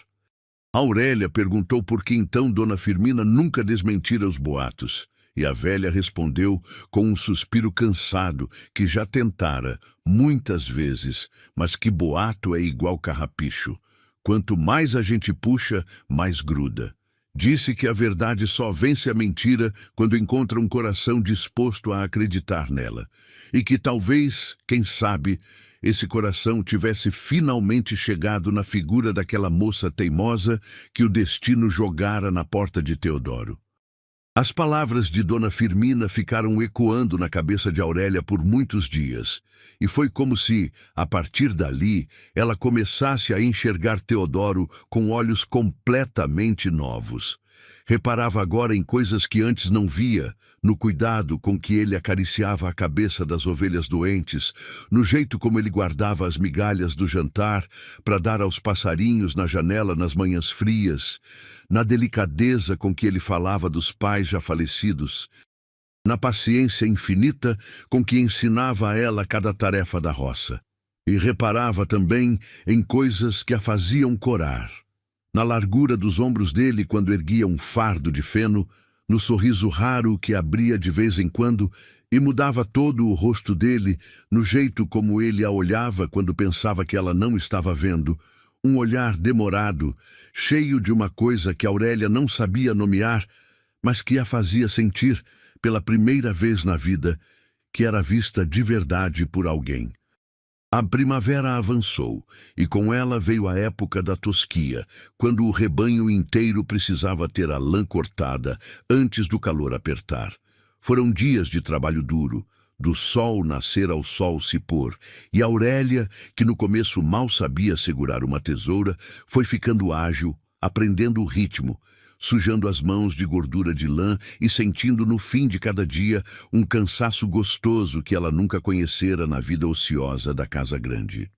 Aurélia perguntou por que então Dona Firmina nunca desmentira os boatos, e a velha respondeu com um suspiro cansado que já tentara, muitas vezes, mas que boato é igual carrapicho. Quanto mais a gente puxa, mais gruda. Disse que a verdade só vence a mentira quando encontra um coração disposto a acreditar nela. E que talvez, quem sabe, esse coração tivesse finalmente chegado na figura daquela moça teimosa que o destino jogara na porta de Teodoro. As palavras de Dona Firmina ficaram ecoando na cabeça de Aurélia por muitos dias, e foi como se, a partir dali, ela começasse a enxergar Teodoro com olhos completamente novos. Reparava agora em coisas que antes não via, no cuidado com que ele acariciava a cabeça das ovelhas doentes, no jeito como ele guardava as migalhas do jantar para dar aos passarinhos na janela nas manhãs frias, na delicadeza com que ele falava dos pais já falecidos, na paciência infinita com que ensinava a ela cada tarefa da roça. E reparava também em coisas que a faziam corar. Na largura dos ombros dele quando erguia um fardo de feno, no sorriso raro que abria de vez em quando e mudava todo o rosto dele, no jeito como ele a olhava quando pensava que ela não estava vendo, um olhar demorado, cheio de uma coisa que Aurélia não sabia nomear, mas que a fazia sentir, pela primeira vez na vida, que era vista de verdade por alguém. A primavera avançou, e com ela veio a época da tosquia, quando o rebanho inteiro precisava ter a lã cortada antes do calor apertar. Foram dias de trabalho duro, do sol nascer ao sol se pôr, e Aurélia, que no começo mal sabia segurar uma tesoura, foi ficando ágil, aprendendo o ritmo, sujando as mãos de gordura de lã e sentindo no fim de cada dia um cansaço gostoso que ela nunca conhecera na vida ociosa da casa grande.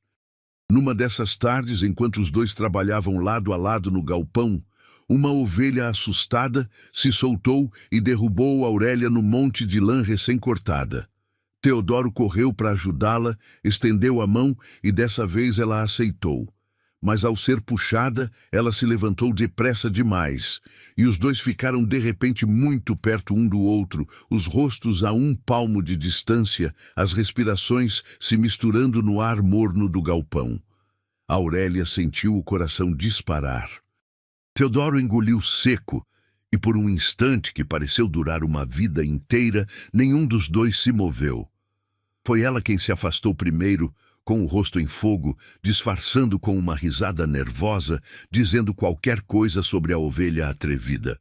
Numa dessas tardes, enquanto os dois trabalhavam lado a lado no galpão, uma ovelha assustada se soltou e derrubou Aurélia no monte de lã recém-cortada. Teodoro correu para ajudá-la, estendeu a mão e dessa vez ela aceitou. Mas ao ser puxada, ela se levantou depressa demais, e os dois ficaram de repente muito perto um do outro, os rostos a 1 palmo de distância, as respirações se misturando no ar morno do galpão. Aurélia sentiu o coração disparar. Teodoro engoliu seco, e por um instante que pareceu durar uma vida inteira, nenhum dos dois se moveu. Foi ela quem se afastou primeiro, com o rosto em fogo, disfarçando com uma risada nervosa, dizendo qualquer coisa sobre a ovelha atrevida.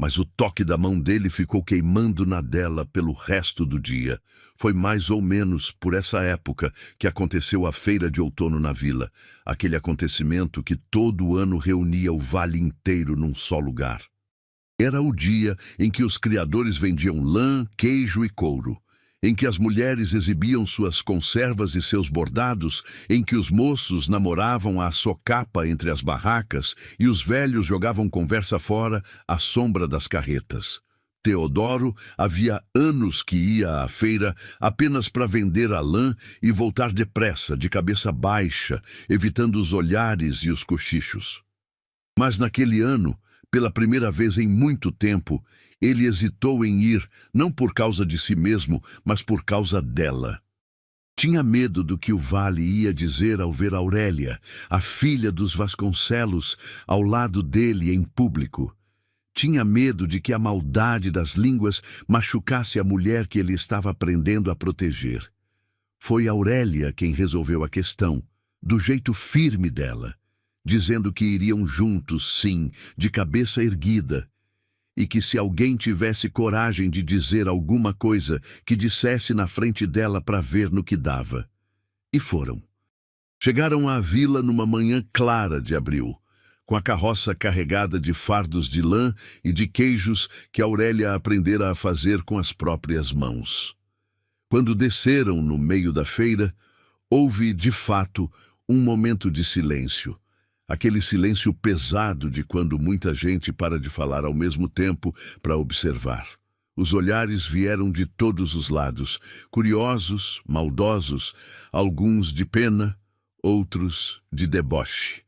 Mas o toque da mão dele ficou queimando na dela pelo resto do dia. Foi mais ou menos por essa época que aconteceu a feira de outono na vila, aquele acontecimento que todo ano reunia o vale inteiro num só lugar. Era o dia em que os criadores vendiam lã, queijo e couro, em que as mulheres exibiam suas conservas e seus bordados, em que os moços namoravam à socapa entre as barracas e os velhos jogavam conversa fora à sombra das carretas. Teodoro havia anos que ia à feira apenas para vender a lã e voltar depressa, de cabeça baixa, evitando os olhares e os cochichos. Mas naquele ano, pela primeira vez em muito tempo, ele hesitou em ir, não por causa de si mesmo, mas por causa dela. Tinha medo do que o vale ia dizer ao ver Aurélia, a filha dos Vasconcelos, ao lado dele em público. Tinha medo de que a maldade das línguas machucasse a mulher que ele estava aprendendo a proteger. Foi Aurélia quem resolveu a questão, do jeito firme dela, dizendo que iriam juntos, sim, de cabeça erguida, e que se alguém tivesse coragem de dizer alguma coisa, que dissesse na frente dela para ver no que dava. E foram. Chegaram à vila numa manhã clara de abril, com a carroça carregada de fardos de lã e de queijos que Aurélia aprendera a fazer com as próprias mãos. Quando desceram no meio da feira, houve, de fato, um momento de silêncio. Aquele silêncio pesado de quando muita gente para de falar ao mesmo tempo para observar. Os olhares vieram de todos os lados, curiosos, maldosos, alguns de pena, outros de deboche.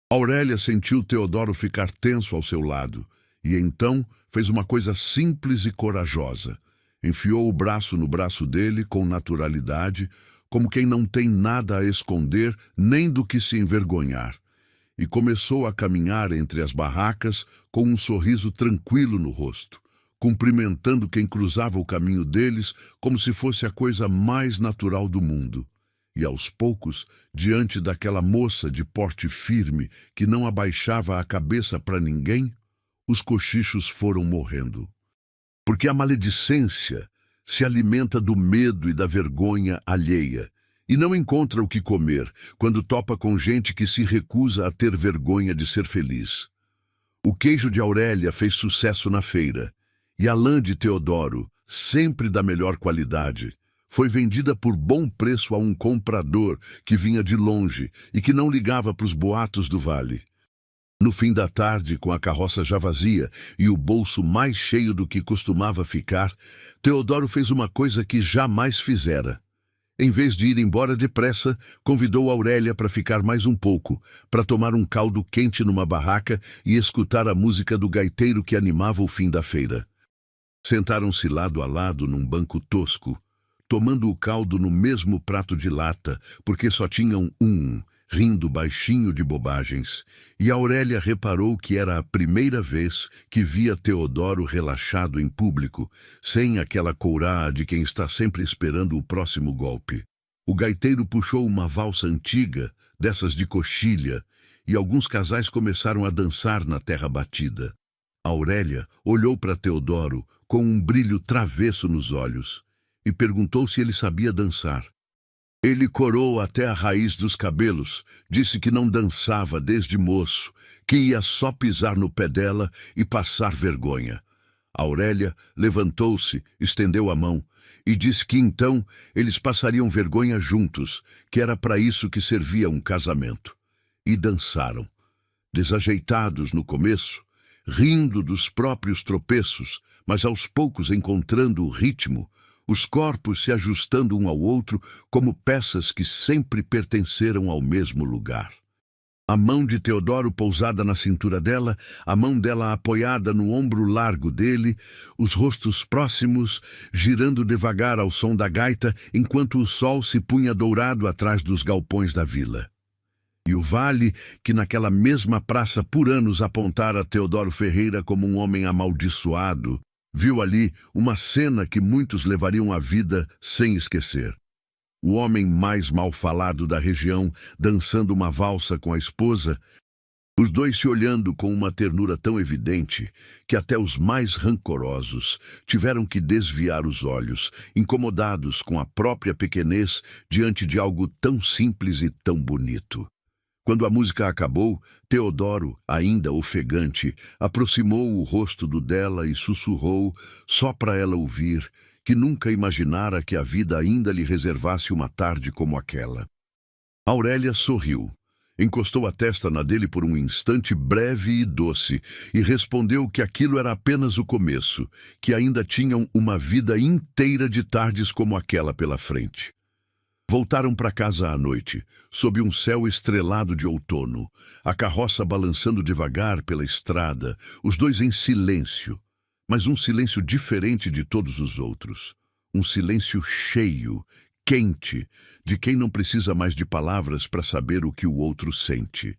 Aurélia sentiu Teodoro ficar tenso ao seu lado, e então fez uma coisa simples e corajosa. Enfiou o braço no braço dele com naturalidade, como quem não tem nada a esconder nem do que se envergonhar. E começou a caminhar entre as barracas com um sorriso tranquilo no rosto, cumprimentando quem cruzava o caminho deles como se fosse a coisa mais natural do mundo. E aos poucos, diante daquela moça de porte firme que não abaixava a cabeça para ninguém, os cochichos foram morrendo. Porque a maledicência se alimenta do medo e da vergonha alheia, e não encontra o que comer quando topa com gente que se recusa a ter vergonha de ser feliz. O queijo de Aurélia fez sucesso na feira, e a lã de Teodoro, sempre da melhor qualidade, foi vendida por bom preço a um comprador que vinha de longe e que não ligava para os boatos do vale. No fim da tarde, com a carroça já vazia e o bolso mais cheio do que costumava ficar, Teodoro fez uma coisa que jamais fizera. Em vez de ir embora depressa, convidou Aurélia para ficar mais um pouco, para tomar um caldo quente numa barraca e escutar a música do gaiteiro que animava o fim da feira. Sentaram-se lado a lado num banco tosco, tomando o caldo no mesmo prato de lata, porque só tinham um, rindo baixinho de bobagens, e Aurélia reparou que era a primeira vez que via Teodoro relaxado em público, sem aquela couraça de quem está sempre esperando o próximo golpe. O gaiteiro puxou uma valsa antiga, dessas de coxilha, e alguns casais começaram a dançar na terra batida. Aurélia olhou para Teodoro com um brilho travesso nos olhos e perguntou se ele sabia dançar. Ele corou até a raiz dos cabelos, disse que não dançava desde moço, que ia só pisar no pé dela e passar vergonha. Aurélia levantou-se, estendeu a mão e disse que então eles passariam vergonha juntos, que era para isso que servia um casamento. E dançaram, desajeitados no começo, rindo dos próprios tropeços, mas aos poucos encontrando o ritmo, os corpos se ajustando um ao outro como peças que sempre pertenceram ao mesmo lugar. A mão de Teodoro pousada na cintura dela, a mão dela apoiada no ombro largo dele, os rostos próximos, girando devagar ao som da gaita, enquanto o sol se punha dourado atrás dos galpões da vila. E o vale, que naquela mesma praça por anos apontara Teodoro Ferreira como um homem amaldiçoado, viu ali uma cena que muitos levariam à vida sem esquecer. O homem mais mal falado da região dançando uma valsa com a esposa, os dois se olhando com uma ternura tão evidente que até os mais rancorosos tiveram que desviar os olhos, incomodados com a própria pequenez diante de algo tão simples e tão bonito. Quando a música acabou, Teodoro, ainda ofegante, aproximou o rosto do dela e sussurrou, só para ela ouvir, que nunca imaginara que a vida ainda lhe reservasse uma tarde como aquela. Aurélia sorriu, encostou a testa na dele por um instante breve e doce e respondeu que aquilo era apenas o começo, que ainda tinham uma vida inteira de tardes como aquela pela frente. Voltaram para casa à noite, sob um céu estrelado de outono, a carroça balançando devagar pela estrada, os dois em silêncio, mas um silêncio diferente de todos os outros. Um silêncio cheio, quente, de quem não precisa mais de palavras para saber o que o outro sente.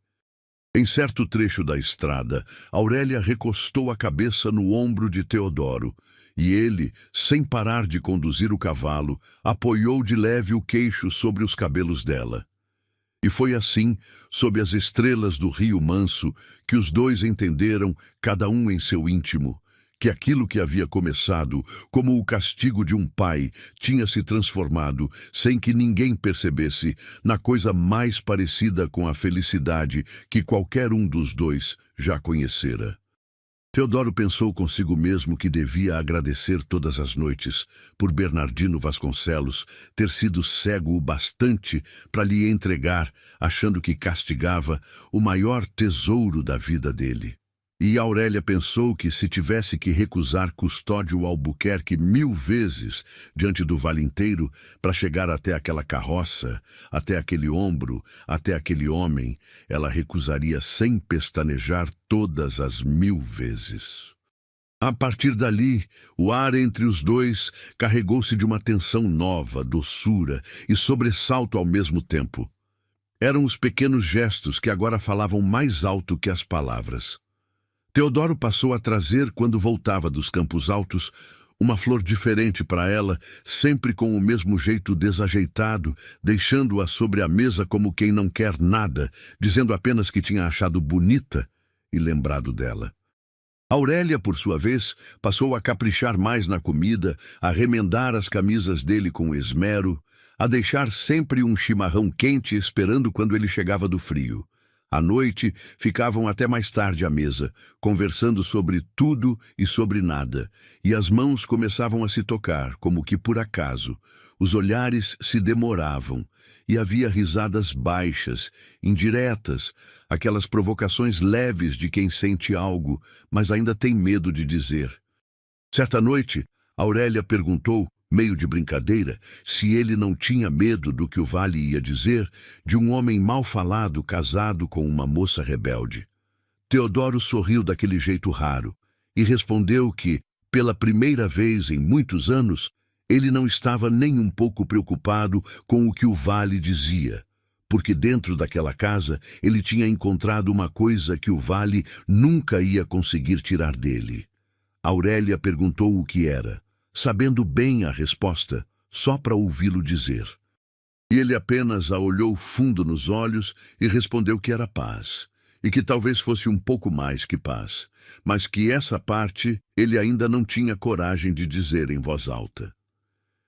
Em certo trecho da estrada, Aurélia recostou a cabeça no ombro de Teodoro, e ele, sem parar de conduzir o cavalo, apoiou de leve o queixo sobre os cabelos dela. E foi assim, sob as estrelas do Rio Manso, que os dois entenderam, cada um em seu íntimo, que aquilo que havia começado, como o castigo de um pai, tinha se transformado, sem que ninguém percebesse, na coisa mais parecida com a felicidade que qualquer um dos dois já conhecera. Teodoro pensou consigo mesmo que devia agradecer todas as noites por Bernardino Vasconcelos ter sido cego o bastante para lhe entregar, achando que castigava, o maior tesouro da vida dele. E Aurélia pensou que se tivesse que recusar Custódio Albuquerque 1000 vezes diante do vale inteiro para chegar até aquela carroça, até aquele ombro, até aquele homem, ela recusaria sem pestanejar todas as 1000 vezes. A partir dali, o ar entre os dois carregou-se de uma tensão nova, doçura e sobressalto ao mesmo tempo. Eram os pequenos gestos que agora falavam mais alto que as palavras. Teodoro passou a trazer, quando voltava dos Campos Altos, uma flor diferente para ela, sempre com o mesmo jeito desajeitado, deixando-a sobre a mesa como quem não quer nada, dizendo apenas que tinha achado bonita e lembrado dela. Aurélia, por sua vez, passou a caprichar mais na comida, a remendar as camisas dele com esmero, a deixar sempre um chimarrão quente esperando quando ele chegava do frio. À noite, ficavam até mais tarde à mesa, conversando sobre tudo e sobre nada, e as mãos começavam a se tocar, como que por acaso. Os olhares se demoravam, e havia risadas baixas, indiretas, aquelas provocações leves de quem sente algo, mas ainda tem medo de dizer. Certa noite, Aurélia perguntou, meio de brincadeira, se ele não tinha medo do que o vale ia dizer de um homem mal falado casado com uma moça rebelde. Teodoro sorriu daquele jeito raro e respondeu que, pela primeira vez em muitos anos, ele não estava nem um pouco preocupado com o que o vale dizia, porque dentro daquela casa ele tinha encontrado uma coisa que o vale nunca ia conseguir tirar dele. Aurélia perguntou o que era, sabendo bem a resposta, só para ouvi-lo dizer. E ele apenas a olhou fundo nos olhos e respondeu que era paz, e que talvez fosse um pouco mais que paz, mas que essa parte ele ainda não tinha coragem de dizer em voz alta.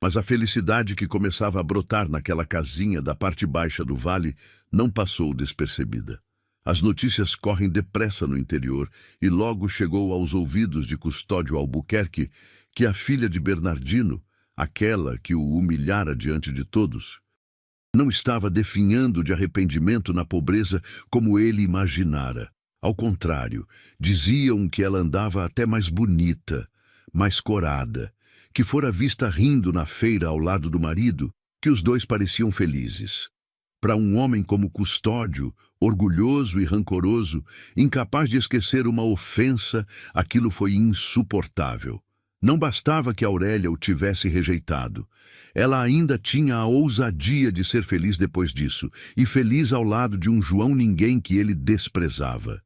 Mas a felicidade que começava a brotar naquela casinha da parte baixa do vale não passou despercebida. As notícias correm depressa no interior e logo chegou aos ouvidos de Custódio Albuquerque que a filha de Bernardino, aquela que o humilhara diante de todos, não estava definhando de arrependimento na pobreza como ele imaginara. Ao contrário, diziam que ela andava até mais bonita, mais corada, que fora vista rindo na feira ao lado do marido, que os dois pareciam felizes. Para um homem como Custódio, orgulhoso e rancoroso, incapaz de esquecer uma ofensa, aquilo foi insuportável. Não bastava que Aurélia o tivesse rejeitado. Ela ainda tinha a ousadia de ser feliz depois disso, e feliz ao lado de um João Ninguém que ele desprezava.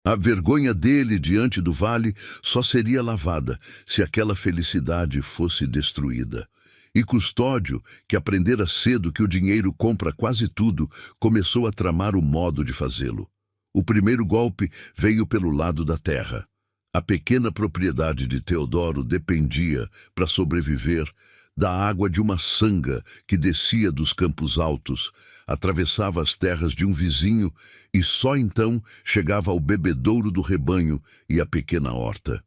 A vergonha dele diante do vale só seria lavada se aquela felicidade fosse destruída. E Custódio, que aprendera cedo que o dinheiro compra quase tudo, começou a tramar o modo de fazê-lo. O primeiro golpe veio pelo lado da terra. A pequena propriedade de Teodoro dependia, para sobreviver, da água de uma sanga que descia dos Campos Altos, atravessava as terras de um vizinho e só então chegava ao bebedouro do rebanho e à pequena horta.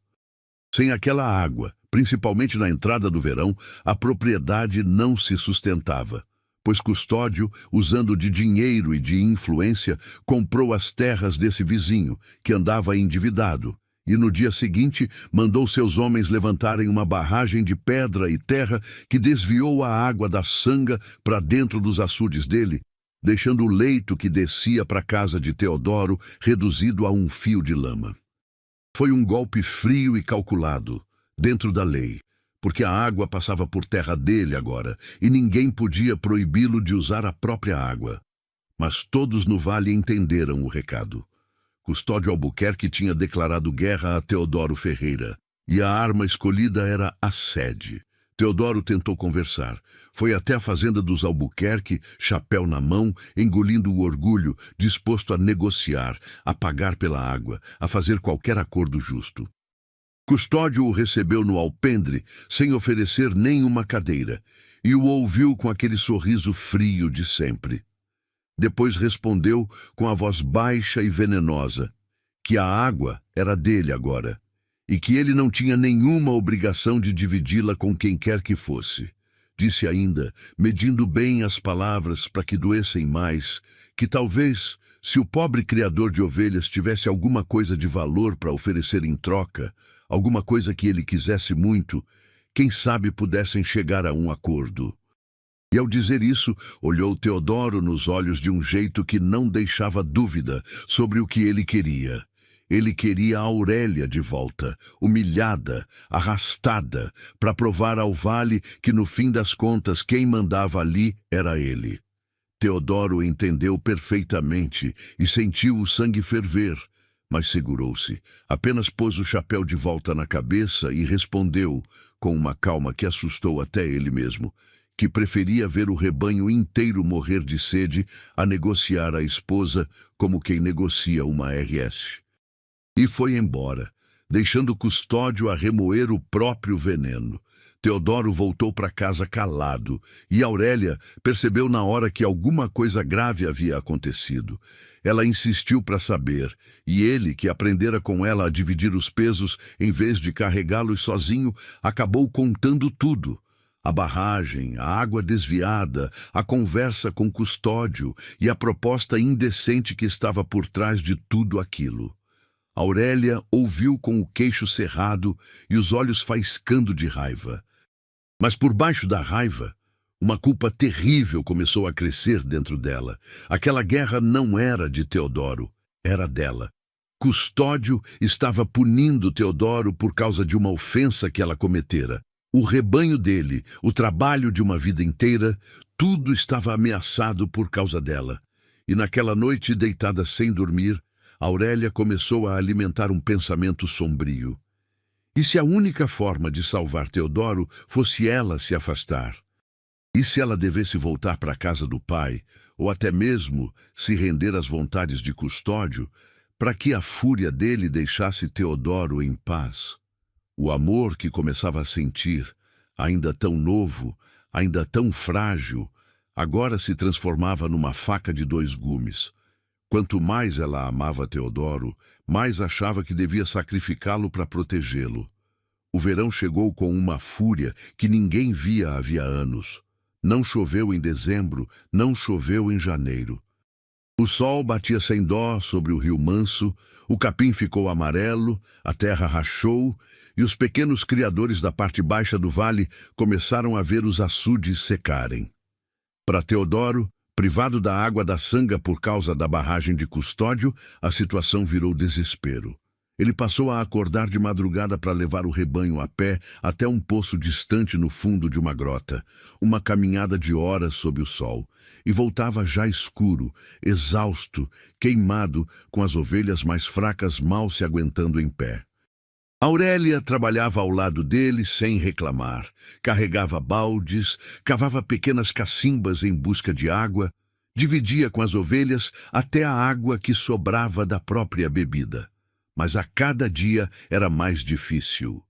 Sem aquela água, principalmente na entrada do verão, a propriedade não se sustentava, pois Custódio, usando de dinheiro e de influência, comprou as terras desse vizinho, que andava endividado, e no dia seguinte mandou seus homens levantarem uma barragem de pedra e terra que desviou a água da sanga para dentro dos açudes dele, deixando o leito que descia para a casa de Teodoro reduzido a um fio de lama. Foi um golpe frio e calculado, dentro da lei, porque a água passava por terra dele agora, e ninguém podia proibi-lo de usar a própria água. Mas todos no vale entenderam o recado. Custódio Albuquerque tinha declarado guerra a Teodoro Ferreira, e a arma escolhida era a sede. Teodoro tentou conversar. Foi até a fazenda dos Albuquerque, chapéu na mão, engolindo o orgulho, disposto a negociar, a pagar pela água, a fazer qualquer acordo justo. Custódio o recebeu no alpendre, sem oferecer nem uma cadeira, e o ouviu com aquele sorriso frio de sempre. Depois respondeu com a voz baixa e venenosa que a água era dele agora e que ele não tinha nenhuma obrigação de dividi-la com quem quer que fosse. Disse ainda, medindo bem as palavras para que doessem mais, que talvez, se o pobre criador de ovelhas tivesse alguma coisa de valor para oferecer em troca, alguma coisa que ele quisesse muito, quem sabe pudessem chegar a um acordo. E ao dizer isso, olhou Teodoro nos olhos de um jeito que não deixava dúvida sobre o que ele queria. Ele queria a Aurélia de volta, humilhada, arrastada, para provar ao vale que no fim das contas quem mandava ali era ele. Teodoro entendeu perfeitamente e sentiu o sangue ferver, mas segurou-se, apenas pôs o chapéu de volta na cabeça e respondeu, com uma calma que assustou até ele mesmo, que preferia ver o rebanho inteiro morrer de sede a negociar a esposa como quem negocia uma RS. E foi embora, deixando Custódio a remoer o próprio veneno. Teodoro voltou para casa calado, e Aurélia percebeu na hora que alguma coisa grave havia acontecido. Ela insistiu para saber, e ele, que aprendera com ela a dividir os pesos em vez de carregá-los sozinho, acabou contando tudo. A barragem, a água desviada, a conversa com Custódio e a proposta indecente que estava por trás de tudo aquilo. Aurélia ouviu com o queixo cerrado e os olhos faiscando de raiva. Mas por baixo da raiva, uma culpa terrível começou a crescer dentro dela. Aquela guerra não era de Teodoro, era dela. Custódio estava punindo Teodoro por causa de uma ofensa que ela cometera. O rebanho dele, o trabalho de uma vida inteira, tudo estava ameaçado por causa dela. E naquela noite, deitada sem dormir, Aurélia começou a alimentar um pensamento sombrio. E se a única forma de salvar Teodoro fosse ela se afastar? E se ela devesse voltar para a casa do pai, ou até mesmo se render às vontades de Custódio, para que a fúria dele deixasse Teodoro em paz? O amor que começava a sentir, ainda tão novo, ainda tão frágil, agora se transformava numa faca de dois gumes. Quanto mais ela amava Teodoro, mais achava que devia sacrificá-lo para protegê-lo. O verão chegou com uma fúria que ninguém via havia anos. Não choveu em dezembro, não choveu em janeiro. O sol batia sem dó sobre o rio Manso, o capim ficou amarelo, a terra rachou e os pequenos criadores da parte baixa do vale começaram a ver os açudes secarem. Para Teodoro, privado da água da sanga por causa da barragem de Custódio, a situação virou desespero. Ele passou a acordar de madrugada para levar o rebanho a pé até um poço distante no fundo de uma grota, uma caminhada de horas sob o sol, e voltava já escuro, exausto, queimado, com as ovelhas mais fracas mal se aguentando em pé. Aurélia trabalhava ao lado dele sem reclamar, carregava baldes, cavava pequenas cacimbas em busca de água, dividia com as ovelhas até a água que sobrava da própria bebida. Mas a cada dia era mais difícil.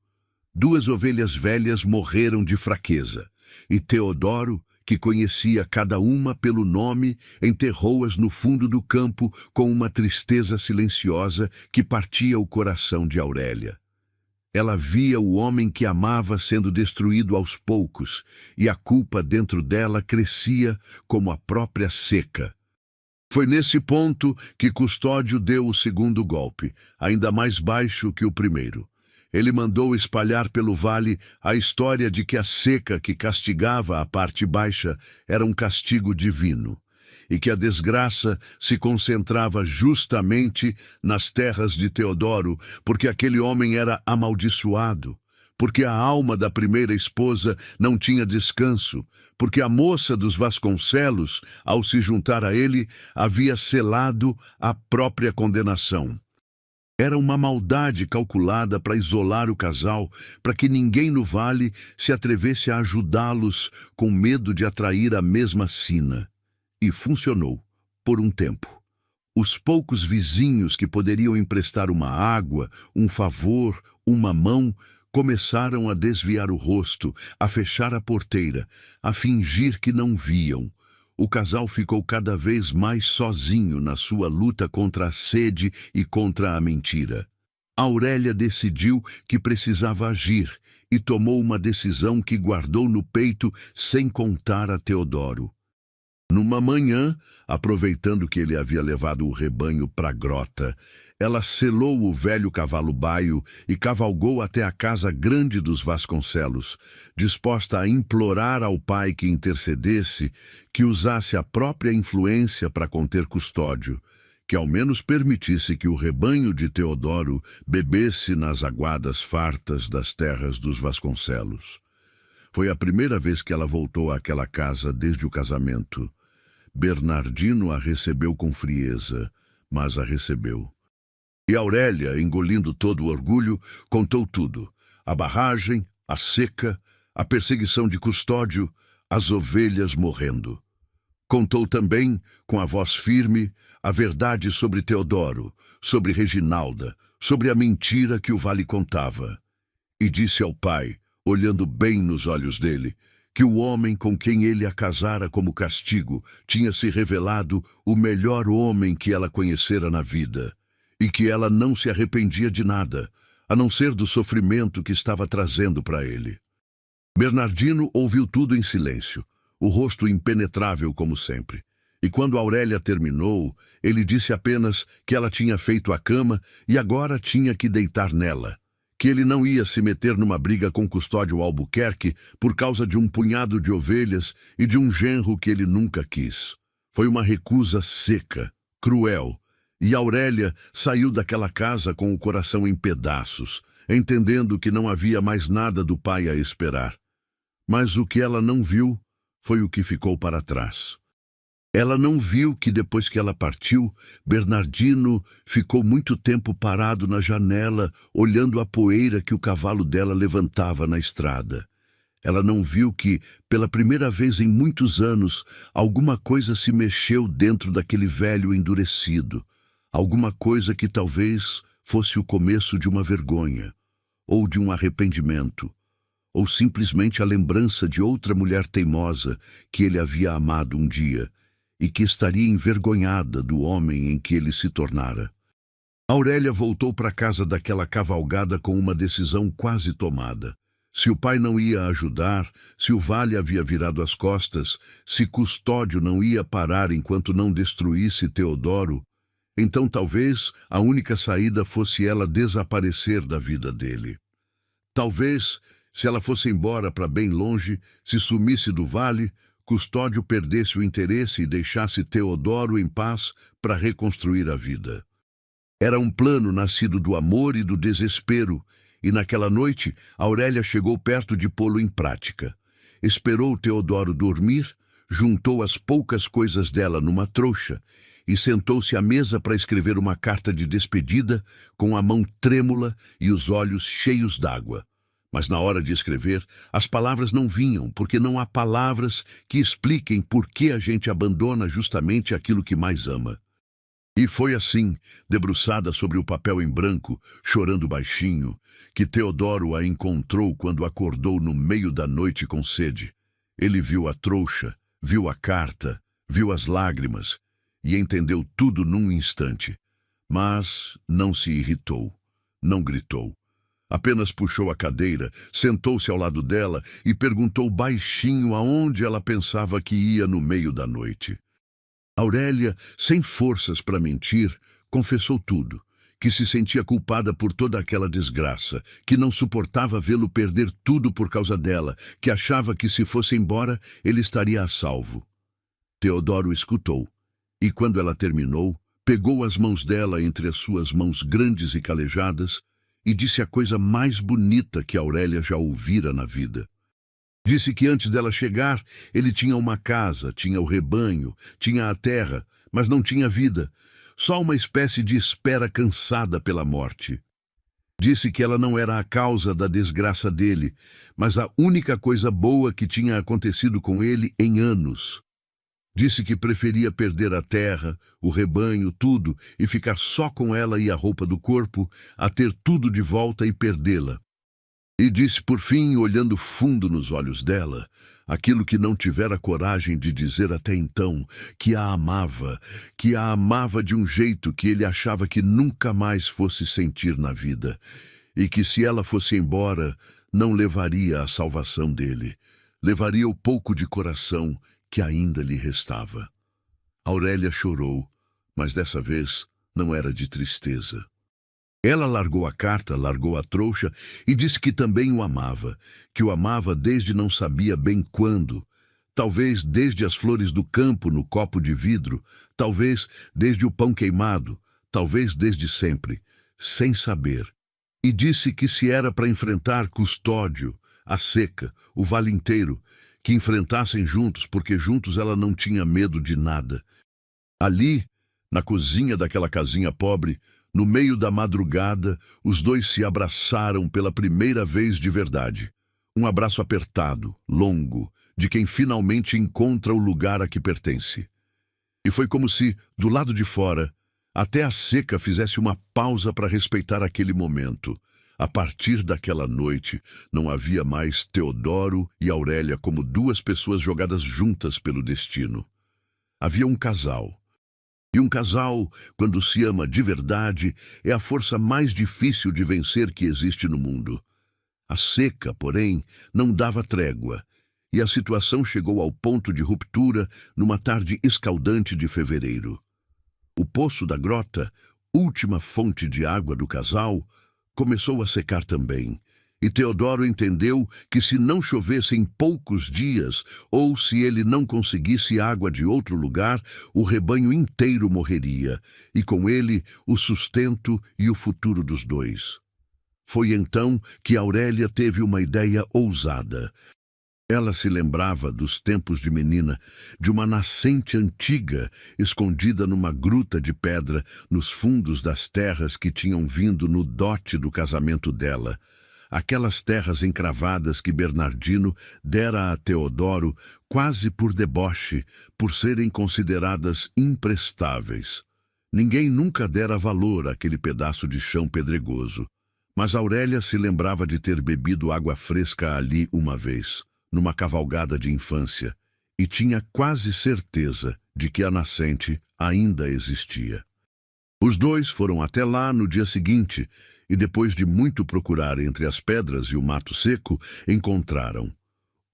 2 ovelhas velhas morreram de fraqueza, e Teodoro, que conhecia cada uma pelo nome, enterrou-as no fundo do campo com uma tristeza silenciosa que partia o coração de Aurélia. Ela via o homem que amava sendo destruído aos poucos, e a culpa dentro dela crescia como a própria seca. Foi nesse ponto que Custódio deu o segundo golpe, ainda mais baixo que o primeiro. Ele mandou espalhar pelo vale a história de que a seca que castigava a parte baixa era um castigo divino, e que a desgraça se concentrava justamente nas terras de Teodoro, porque aquele homem era amaldiçoado, porque a alma da primeira esposa não tinha descanso, porque a moça dos Vasconcelos, ao se juntar a ele, havia selado a própria condenação. Era uma maldade calculada para isolar o casal, para que ninguém no vale se atrevesse a ajudá-los com medo de atrair a mesma sina. E funcionou, por um tempo. Os poucos vizinhos que poderiam emprestar uma água, um favor, uma mão, começaram a desviar o rosto, a fechar a porteira, a fingir que não viam. O casal ficou cada vez mais sozinho na sua luta contra a sede e contra a mentira. Aurélia decidiu que precisava agir e tomou uma decisão que guardou no peito sem contar a Teodoro. Numa manhã, aproveitando que ele havia levado o rebanho para a grota, ela selou o velho cavalo baio e cavalgou até a casa grande dos Vasconcelos, disposta a implorar ao pai que intercedesse, que usasse a própria influência para conter Custódio, que ao menos permitisse que o rebanho de Teodoro bebesse nas aguadas fartas das terras dos Vasconcelos. Foi a primeira vez que ela voltou àquela casa desde o casamento. Bernardino a recebeu com frieza, mas a recebeu. E Aurélia, engolindo todo o orgulho, contou tudo. A barragem, a seca, a perseguição de Custódio, as ovelhas morrendo. Contou também, com a voz firme, a verdade sobre Teodoro, sobre Reginalda, sobre a mentira que o vale contava. E disse ao pai, olhando bem nos olhos dele, que o homem com quem ele a casara como castigo tinha se revelado o melhor homem que ela conhecera na vida, e que ela não se arrependia de nada, a não ser do sofrimento que estava trazendo para ele. Bernardino ouviu tudo em silêncio, o rosto impenetrável como sempre. E quando Aurélia terminou, ele disse apenas que ela tinha feito a cama e agora tinha que deitar nela, que ele não ia se meter numa briga com Custódio Albuquerque por causa de um punhado de ovelhas e de um genro que ele nunca quis. Foi uma recusa seca, cruel, e Aurélia saiu daquela casa com o coração em pedaços, entendendo que não havia mais nada do pai a esperar. Mas o que ela não viu foi o que ficou para trás. Ela não viu que depois que ela partiu, Bernardino ficou muito tempo parado na janela, olhando a poeira que o cavalo dela levantava na estrada. Ela não viu que, pela primeira vez em muitos anos, alguma coisa se mexeu dentro daquele velho endurecido. Alguma coisa que talvez fosse o começo de uma vergonha, ou de um arrependimento, ou simplesmente a lembrança de outra mulher teimosa que ele havia amado um dia, e que estaria envergonhada do homem em que ele se tornara. Aurélia voltou para casa daquela cavalgada com uma decisão quase tomada. Se o pai não ia ajudar, se o vale havia virado as costas, se Custódio não ia parar enquanto não destruísse Teodoro, então talvez a única saída fosse ela desaparecer da vida dele. Talvez, se ela fosse embora para bem longe, se sumisse do vale, Custódio perdesse o interesse e deixasse Teodoro em paz para reconstruir a vida. Era um plano nascido do amor e do desespero, e naquela noite Aurélia chegou perto de pô-lo em prática. Esperou Teodoro dormir, juntou as poucas coisas dela numa trouxa e sentou-se à mesa para escrever uma carta de despedida com a mão trêmula e os olhos cheios d'água. Mas na hora de escrever, as palavras não vinham, porque não há palavras que expliquem por que a gente abandona justamente aquilo que mais ama. E foi assim, debruçada sobre o papel em branco, chorando baixinho, que Teodoro a encontrou quando acordou no meio da noite com sede. Ele viu a trouxa, viu a carta, viu as lágrimas, e entendeu tudo num instante. Mas não se irritou, não gritou. Apenas puxou a cadeira, sentou-se ao lado dela e perguntou baixinho aonde ela pensava que ia no meio da noite. Aurélia, sem forças para mentir, confessou tudo, que se sentia culpada por toda aquela desgraça, que não suportava vê-lo perder tudo por causa dela, que achava que se fosse embora, ele estaria a salvo. Teodoro escutou, e quando ela terminou, pegou as mãos dela entre as suas mãos grandes e calejadas, e disse a coisa mais bonita que Aurélia já ouvira na vida. Disse que antes dela chegar, ele tinha uma casa, tinha o rebanho, tinha a terra, mas não tinha vida, só uma espécie de espera cansada pela morte. Disse que ela não era a causa da desgraça dele, mas a única coisa boa que tinha acontecido com ele em anos. Disse que preferia perder a terra, o rebanho, tudo, e ficar só com ela e a roupa do corpo, a ter tudo de volta e perdê-la. E disse, por fim, olhando fundo nos olhos dela, aquilo que não tivera coragem de dizer até então, que a amava de um jeito que ele achava que nunca mais fosse sentir na vida, e que se ela fosse embora, não levaria a salvação dele, levaria o pouco de coração que ainda lhe restava. Aurélia chorou, mas dessa vez não era de tristeza. Ela largou a carta, largou a trouxa e disse que também o amava, que o amava desde não sabia bem quando, talvez desde as flores do campo no copo de vidro, talvez desde o pão queimado, talvez desde sempre, sem saber. E disse que se era para enfrentar Custódio, a seca, o vale inteiro, que enfrentassem juntos, porque juntos ela não tinha medo de nada. Ali, na cozinha daquela casinha pobre, no meio da madrugada, os dois se abraçaram pela primeira vez de verdade. Um abraço apertado, longo, de quem finalmente encontra o lugar a que pertence. E foi como se, do lado de fora, até a seca fizesse uma pausa para respeitar aquele momento. A partir daquela noite, não havia mais Teodoro e Aurélia como duas pessoas jogadas juntas pelo destino. Havia um casal. E um casal, quando se ama de verdade, é a força mais difícil de vencer que existe no mundo. A seca, porém, não dava trégua, e a situação chegou ao ponto de ruptura numa tarde escaldante de fevereiro. O poço da grota, última fonte de água do casal, começou a secar também, e Teodoro entendeu que se não chovesse em poucos dias, ou se ele não conseguisse água de outro lugar, o rebanho inteiro morreria, e com ele o sustento e o futuro dos dois. Foi então que Aurélia teve uma ideia ousada. Ela se lembrava dos tempos de menina, de uma nascente antiga, escondida numa gruta de pedra, nos fundos das terras que tinham vindo no dote do casamento dela. Aquelas terras encravadas que Bernardino dera a Teodoro quase por deboche, por serem consideradas imprestáveis. Ninguém nunca dera valor àquele pedaço de chão pedregoso. Mas Aurélia se lembrava de ter bebido água fresca ali uma vez, numa cavalgada de infância, e tinha quase certeza de que a nascente ainda existia. Os dois foram até lá no dia seguinte e, depois de muito procurar entre as pedras e o mato seco, encontraram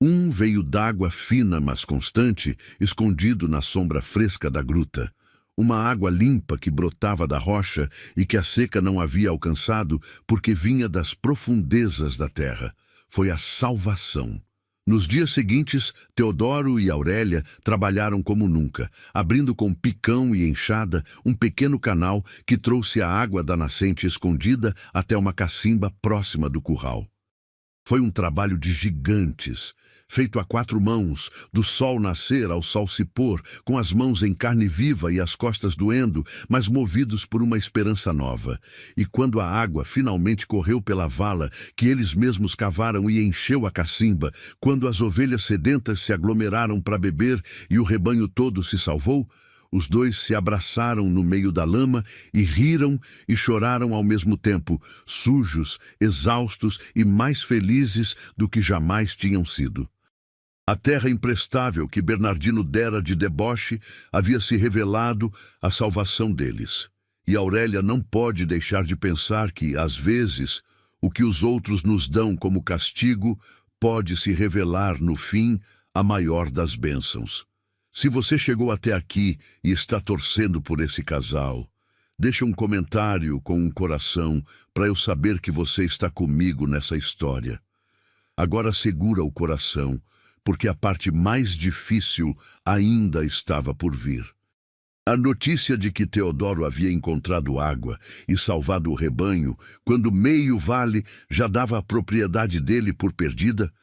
um veio d'água fina mas constante, escondido na sombra fresca da gruta. Uma água limpa que brotava da rocha e que a seca não havia alcançado porque vinha das profundezas da terra. Foi a salvação. Nos dias seguintes, Teodoro e Aurélia trabalharam como nunca, abrindo com picão e enxada um pequeno canal que trouxe a água da nascente escondida até uma cacimba próxima do curral. Foi um trabalho de gigantes, feito a 4 mãos, do sol nascer ao sol se pôr, com as mãos em carne viva e as costas doendo, mas movidos por uma esperança nova. E quando a água finalmente correu pela vala que eles mesmos cavaram e encheu a cacimba, quando as ovelhas sedentas se aglomeraram para beber e o rebanho todo se salvou, os dois se abraçaram no meio da lama e riram e choraram ao mesmo tempo, sujos, exaustos e mais felizes do que jamais tinham sido. A terra imprestável que Bernardino dera de deboche havia se revelado a salvação deles. E Aurélia não pode deixar de pensar que, às vezes, o que os outros nos dão como castigo pode se revelar, no fim, a maior das bênçãos. Se você chegou até aqui e está torcendo por esse casal, deixe um comentário com um coração para eu saber que você está comigo nessa história. Agora segura o coração, porque a parte mais difícil ainda estava por vir. A notícia de que Teodoro havia encontrado água e salvado o rebanho, quando meio vale já dava a propriedade dele por perdida,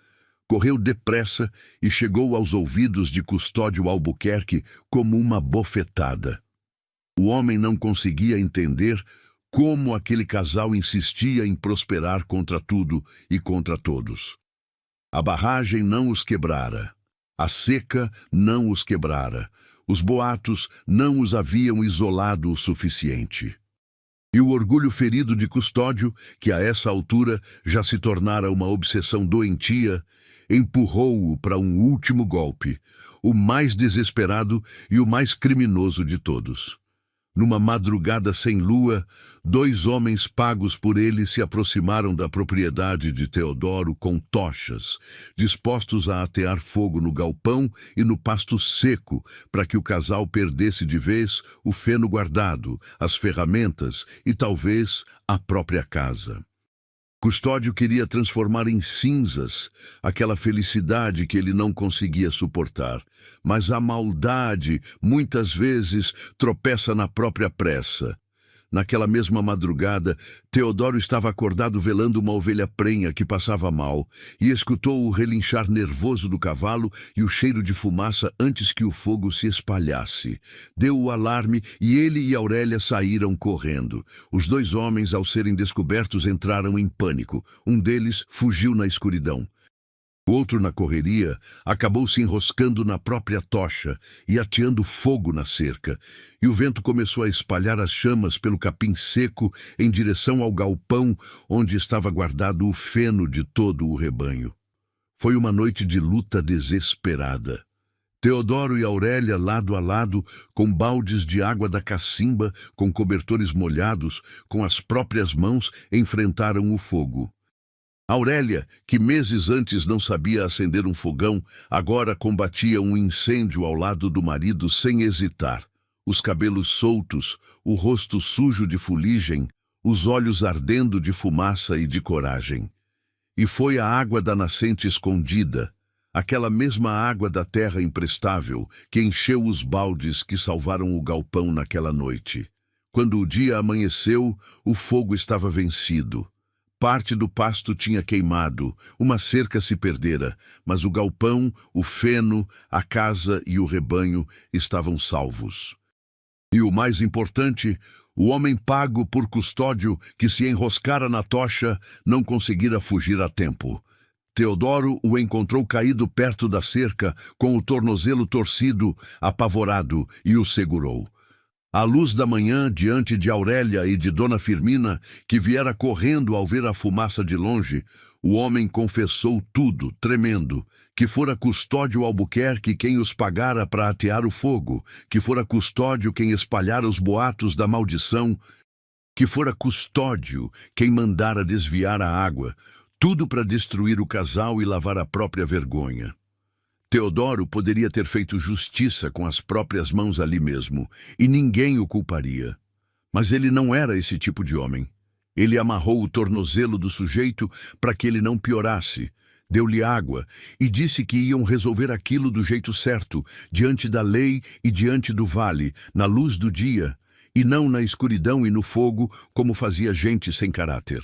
correu depressa e chegou aos ouvidos de Custódio Albuquerque como uma bofetada. O homem não conseguia entender como aquele casal insistia em prosperar contra tudo e contra todos. A barragem não os quebrara, a seca não os quebrara, os boatos não os haviam isolado o suficiente. E o orgulho ferido de Custódio, que a essa altura já se tornara uma obsessão doentia, empurrou-o para um último golpe, o mais desesperado e o mais criminoso de todos. Numa madrugada sem lua, 2 homens pagos por ele se aproximaram da propriedade de Teodoro com tochas, dispostos a atear fogo no galpão e no pasto seco, para que o casal perdesse de vez o feno guardado, as ferramentas e talvez a própria casa. Custódio queria transformar em cinzas aquela felicidade que ele não conseguia suportar, mas a maldade, muitas vezes, tropeça na própria pressa. Naquela mesma madrugada, Teodoro estava acordado velando uma ovelha prenha que passava mal e escutou o relinchar nervoso do cavalo e o cheiro de fumaça antes que o fogo se espalhasse. Deu o alarme e ele e Aurélia saíram correndo. Os 2 homens, ao serem descobertos, entraram em pânico. Um deles fugiu na escuridão. O outro, na correria, acabou se enroscando na própria tocha e ateando fogo na cerca, e o vento começou a espalhar as chamas pelo capim seco em direção ao galpão onde estava guardado o feno de todo o rebanho. Foi uma noite de luta desesperada. Teodoro e Aurélia, lado a lado, com baldes de água da cacimba, com cobertores molhados, com as próprias mãos, enfrentaram o fogo. Aurélia, que meses antes não sabia acender um fogão, agora combatia um incêndio ao lado do marido sem hesitar. Os cabelos soltos, o rosto sujo de fuligem, os olhos ardendo de fumaça e de coragem. E foi a água da nascente escondida, aquela mesma água da terra imprestável, que encheu os baldes que salvaram o galpão naquela noite. Quando o dia amanheceu, o fogo estava vencido. parte do pasto tinha queimado, uma cerca se perdera, mas o galpão, o feno, a casa e o rebanho estavam salvos. E o mais importante, o homem pago por custódio que se enroscara na tocha não conseguira fugir a tempo. Teodoro o encontrou caído perto da cerca, com o tornozelo torcido, apavorado, e o segurou. À luz da manhã, diante de Aurélia e de Dona Firmina, que viera correndo ao ver a fumaça de longe, o homem confessou tudo, tremendo, que fora Custódio Albuquerque quem os pagara para atear o fogo, que fora Custódio quem espalhara os boatos da maldição, que fora Custódio quem mandara desviar a água, tudo para destruir o casal e lavar a própria vergonha. Teodoro poderia ter feito justiça com as próprias mãos ali mesmo, e ninguém o culparia. Mas ele não era esse tipo de homem. Ele amarrou o tornozelo do sujeito para que ele não piorasse, deu-lhe água e disse que iam resolver aquilo do jeito certo, diante da lei e diante do vale, na luz do dia, e não na escuridão e no fogo, como fazia gente sem caráter.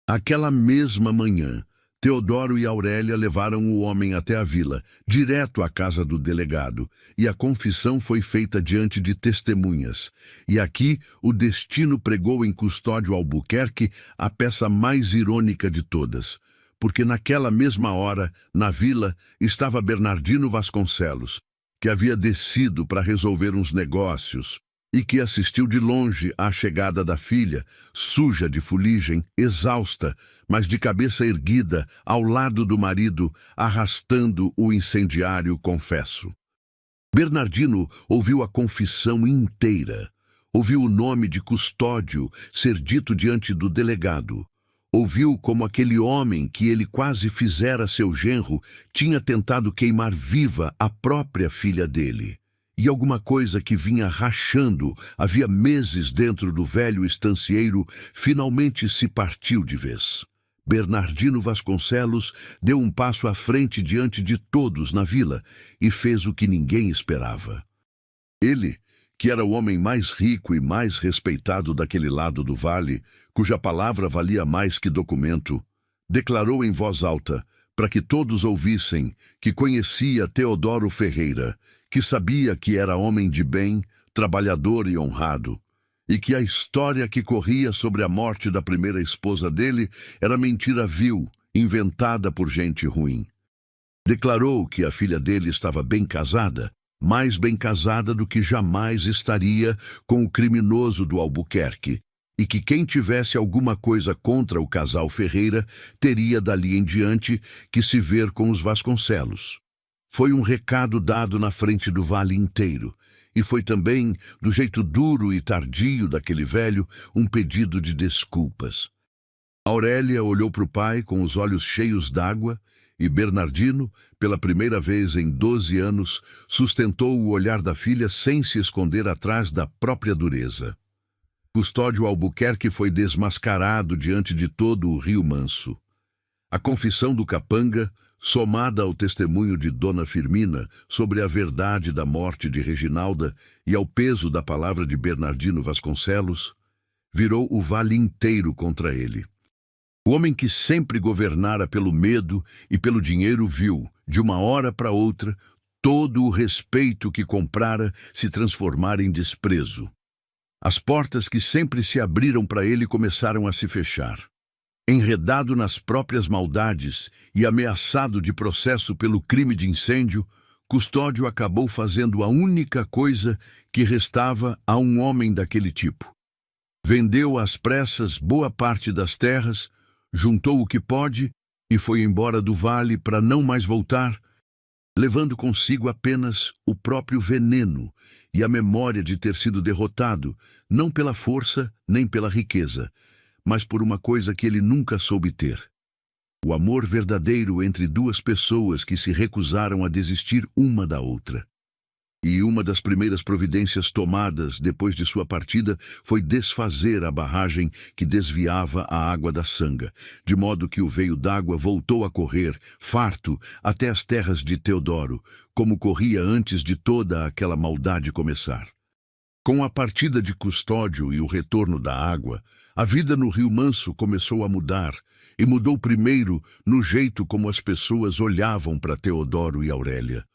Aquela mesma manhã, Teodoro e Aurélia levaram o homem até a vila, direto à casa do delegado, e a confissão foi feita diante de testemunhas. E aqui o destino pregou em Custódio Albuquerque a peça mais irônica de todas, porque naquela mesma hora, na vila, estava Bernardino Vasconcelos, que havia descido para resolver uns negócios, e que assistiu de longe à chegada da filha, suja de fuligem, exausta, mas de cabeça erguida, ao lado do marido, arrastando o incendiário confesso. Bernardino ouviu a confissão inteira, ouviu o nome de Custódio ser dito diante do delegado, ouviu como aquele homem que ele quase fizera seu genro tinha tentado queimar viva a própria filha dele. E alguma coisa que vinha rachando havia meses dentro do velho estancieiro finalmente se partiu de vez. Bernardino Vasconcelos deu um passo à frente diante de todos na vila e fez o que ninguém esperava. Ele, que era o homem mais rico e mais respeitado daquele lado do vale, cuja palavra valia mais que documento, declarou em voz alta, para que todos ouvissem, que conhecia Teodoro Ferreira, que sabia que era homem de bem, trabalhador e honrado, e que a história que corria sobre a morte da primeira esposa dele era mentira vil, inventada por gente ruim. Declarou que a filha dele estava bem casada, mais bem casada do que jamais estaria com o criminoso do Albuquerque, e que quem tivesse alguma coisa contra o casal Ferreira teria dali em diante que se ver com os Vasconcelos. Foi um recado dado na frente do vale inteiro, e foi também, do jeito duro e tardio daquele velho, um pedido de desculpas. Aurélia olhou para o pai com os olhos cheios d'água, e Bernardino, pela primeira vez em 12 anos, sustentou o olhar da filha sem se esconder atrás da própria dureza. Custódio Albuquerque foi desmascarado diante de todo o Rio Manso. A confissão do capanga, somada ao testemunho de Dona Firmina sobre a verdade da morte de Reginalda e ao peso da palavra de Bernardino Vasconcelos, virou o vale inteiro contra ele. O homem que sempre governara pelo medo e pelo dinheiro viu, de uma hora para outra, todo o respeito que comprara se transformar em desprezo. As portas que sempre se abriram para ele começaram a se fechar. Enredado nas próprias maldades e ameaçado de processo pelo crime de incêndio, Custódio acabou fazendo a única coisa que restava a um homem daquele tipo. Vendeu às pressas boa parte das terras, juntou o que pode e foi embora do vale para não mais voltar, levando consigo apenas o próprio veneno e a memória de ter sido derrotado, não pela força nem pela riqueza, mas por uma coisa que ele nunca soube ter: o amor verdadeiro entre duas pessoas que se recusaram a desistir uma da outra. E uma das primeiras providências tomadas depois de sua partida foi desfazer a barragem que desviava a água da Sanga, de modo que o veio d'água voltou a correr, farto, até as terras de Teodoro, como corria antes de toda aquela maldade começar. Com a partida de Custódio e o retorno da água, a vida no Rio Manso começou a mudar, e mudou primeiro no jeito como as pessoas olhavam para Teodoro e Aurélia.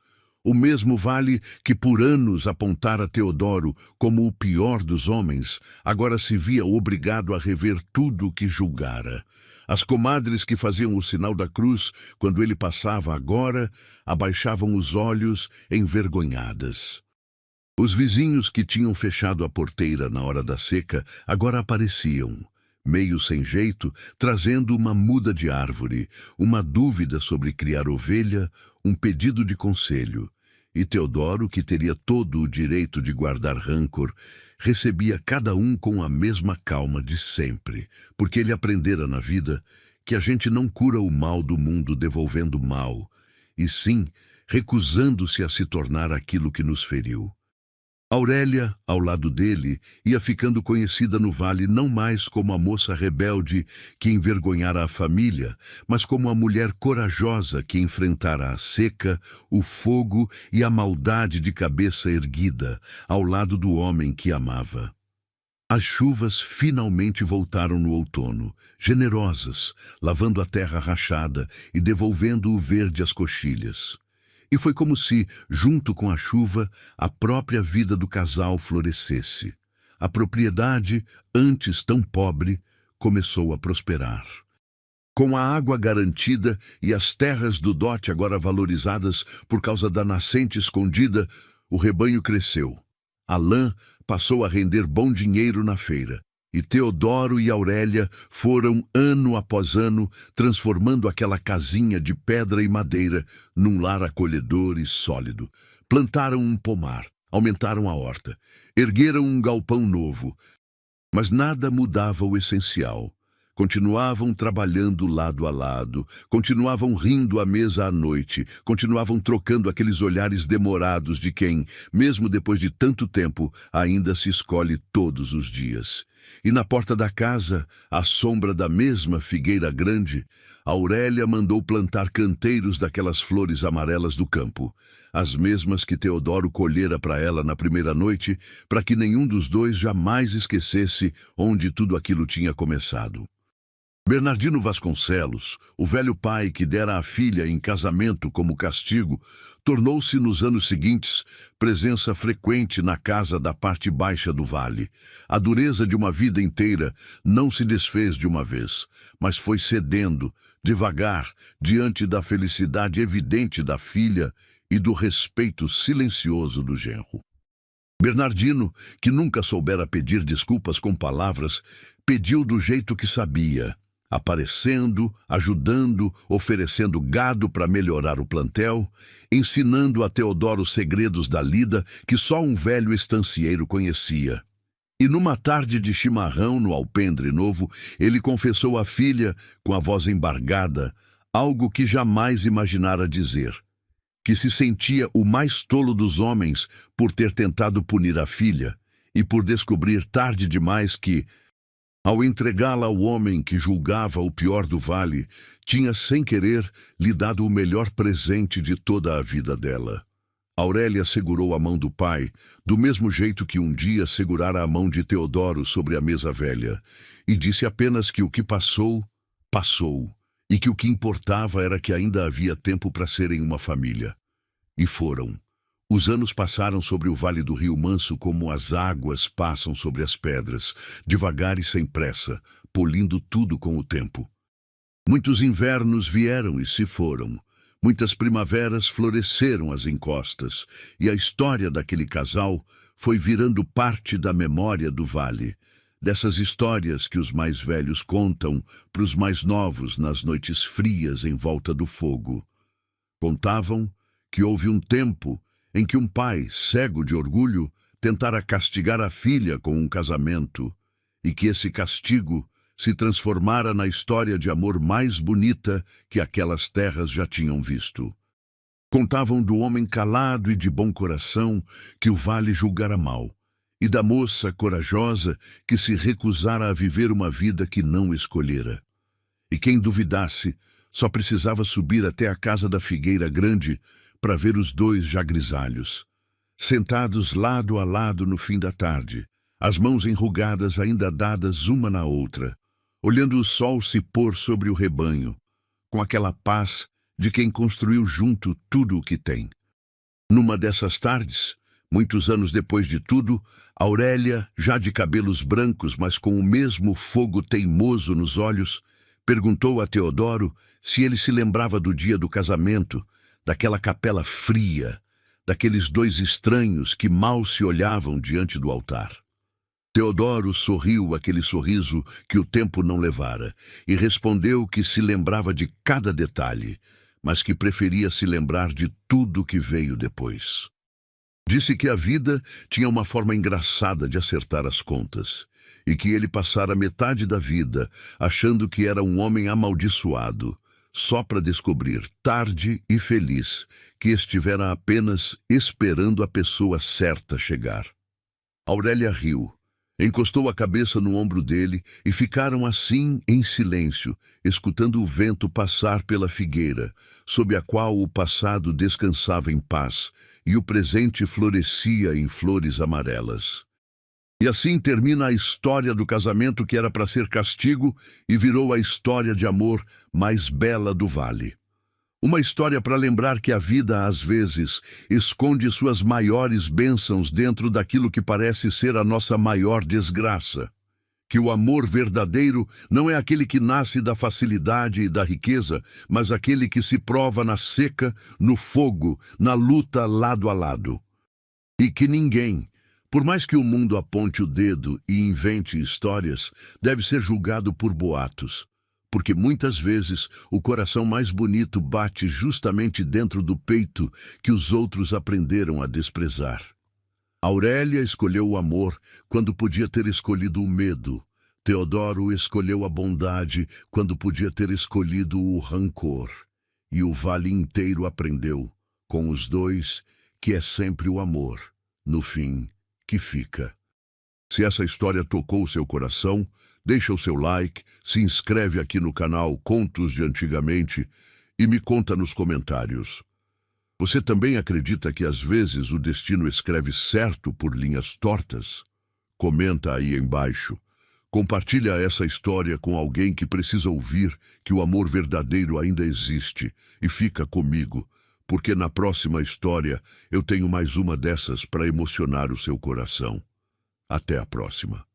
O mesmo vale que por anos apontara Teodoro como o pior dos homens, agora se via obrigado a rever tudo o que julgara. As comadres que faziam o sinal da cruz quando ele passava agora abaixavam os olhos envergonhadas. Os vizinhos que tinham fechado a porteira na hora da seca agora apareciam, meio sem jeito, trazendo uma muda de árvore, uma dúvida sobre criar ovelha, um pedido de conselho. E Teodoro, que teria todo o direito de guardar rancor, recebia cada um com a mesma calma de sempre, porque ele aprendera na vida que a gente não cura o mal do mundo devolvendo mal, e sim recusando-se a se tornar aquilo que nos feriu. Aurélia, ao lado dele, ia ficando conhecida no vale não mais como a moça rebelde que envergonhara a família, mas como a mulher corajosa que enfrentara a seca, o fogo e a maldade de cabeça erguida, ao lado do homem que amava. As chuvas finalmente voltaram no outono, generosas, lavando a terra rachada e devolvendo o verde às coxilhas. E foi como se, junto com a chuva, a própria vida do casal florescesse. A propriedade, antes tão pobre, começou a prosperar. Com a água garantida e as terras do dote agora valorizadas por causa da nascente escondida, o rebanho cresceu. A lã passou a render bom dinheiro na feira. E Teodoro e Aurélia foram, ano após ano, transformando aquela casinha de pedra e madeira num lar acolhedor e sólido. Plantaram um pomar, aumentaram a horta, ergueram um galpão novo. Mas nada mudava o essencial. Continuavam trabalhando lado a lado, continuavam rindo à mesa à noite, continuavam trocando aqueles olhares demorados de quem, mesmo depois de tanto tempo, ainda se escolhe todos os dias. E na porta da casa, à sombra da mesma figueira grande, Aurélia mandou plantar canteiros daquelas flores amarelas do campo, as mesmas que Teodoro colhera para ela na primeira noite, para que nenhum dos dois jamais esquecesse onde tudo aquilo tinha começado. Bernardino Vasconcelos, o velho pai que dera a filha em casamento como castigo, tornou-se nos anos seguintes presença frequente na casa da parte baixa do vale. A dureza de uma vida inteira não se desfez de uma vez, mas foi cedendo, devagar, diante da felicidade evidente da filha e do respeito silencioso do genro. Bernardino, que nunca soubera pedir desculpas com palavras, pediu do jeito que sabia, aparecendo, ajudando, oferecendo gado para melhorar o plantel, ensinando a Teodoro segredos da lida que só um velho estancieiro conhecia. E numa tarde de chimarrão no alpendre novo, ele confessou à filha, com a voz embargada, algo que jamais imaginara dizer, que se sentia o mais tolo dos homens por ter tentado punir a filha e por descobrir tarde demais que, ao entregá-la ao homem que julgava o pior do vale, tinha, sem querer, lhe dado o melhor presente de toda a vida dela. Aurélia segurou a mão do pai, do mesmo jeito que um dia segurara a mão de Teodoro sobre a mesa velha, e disse apenas que o que passou, passou, e que o que importava era que ainda havia tempo para serem uma família. E foram. Os anos passaram sobre o vale do Rio Manso como as águas passam sobre as pedras, devagar e sem pressa, polindo tudo com o tempo. Muitos invernos vieram e se foram. Muitas primaveras floresceram as encostas, e a história daquele casal foi virando parte da memória do vale, dessas histórias que os mais velhos contam para os mais novos nas noites frias em volta do fogo. Contavam que houve um tempo em que um pai, cego de orgulho, tentara castigar a filha com um casamento, e que esse castigo se transformara na história de amor mais bonita que aquelas terras já tinham visto. Contavam do homem calado e de bom coração que o vale julgara mal, e da moça corajosa que se recusara a viver uma vida que não escolhera. E quem duvidasse, só precisava subir até a casa da figueira grande para ver os dois já grisalhos, sentados lado a lado no fim da tarde, as mãos enrugadas ainda dadas uma na outra, olhando o sol se pôr sobre o rebanho, com aquela paz de quem construiu junto tudo o que tem. Numa dessas tardes, muitos anos depois de tudo, Aurélia, já de cabelos brancos, mas com o mesmo fogo teimoso nos olhos, perguntou a Teodoro se ele se lembrava do dia do casamento, daquela capela fria, daqueles dois estranhos que mal se olhavam diante do altar. Teodoro sorriu aquele sorriso que o tempo não levara e respondeu que se lembrava de cada detalhe, mas que preferia se lembrar de tudo que veio depois. Disse que a vida tinha uma forma engraçada de acertar as contas e que ele passara metade da vida achando que era um homem amaldiçoado, só para descobrir, tarde e feliz, que estivera apenas esperando a pessoa certa chegar. Aurélia riu. Encostou a cabeça no ombro dele e ficaram assim em silêncio, escutando o vento passar pela figueira, sob a qual o passado descansava em paz e o presente florescia em flores amarelas. E assim termina a história do casamento que era para ser castigo e virou a história de amor mais bela do vale. Uma história para lembrar que a vida, às vezes, esconde suas maiores bênçãos dentro daquilo que parece ser a nossa maior desgraça. Que o amor verdadeiro não é aquele que nasce da facilidade e da riqueza, mas aquele que se prova na seca, no fogo, na luta lado a lado. E que ninguém, por mais que o mundo aponte o dedo e invente histórias, deve ser julgado por boatos. Porque muitas vezes o coração mais bonito bate justamente dentro do peito que os outros aprenderam a desprezar. Aurélia escolheu o amor quando podia ter escolhido o medo. Teodoro escolheu a bondade quando podia ter escolhido o rancor. E o vale inteiro aprendeu, com os dois, que é sempre o amor, no fim, que fica. Se essa história tocou seu coração, deixa o seu like, se inscreve aqui no canal Contos de Antigamente e me conta nos comentários. Você também acredita que às vezes o destino escreve certo por linhas tortas? Comenta aí embaixo. Compartilha essa história com alguém que precisa ouvir que o amor verdadeiro ainda existe e fica comigo, porque na próxima história eu tenho mais uma dessas para emocionar o seu coração. Até a próxima.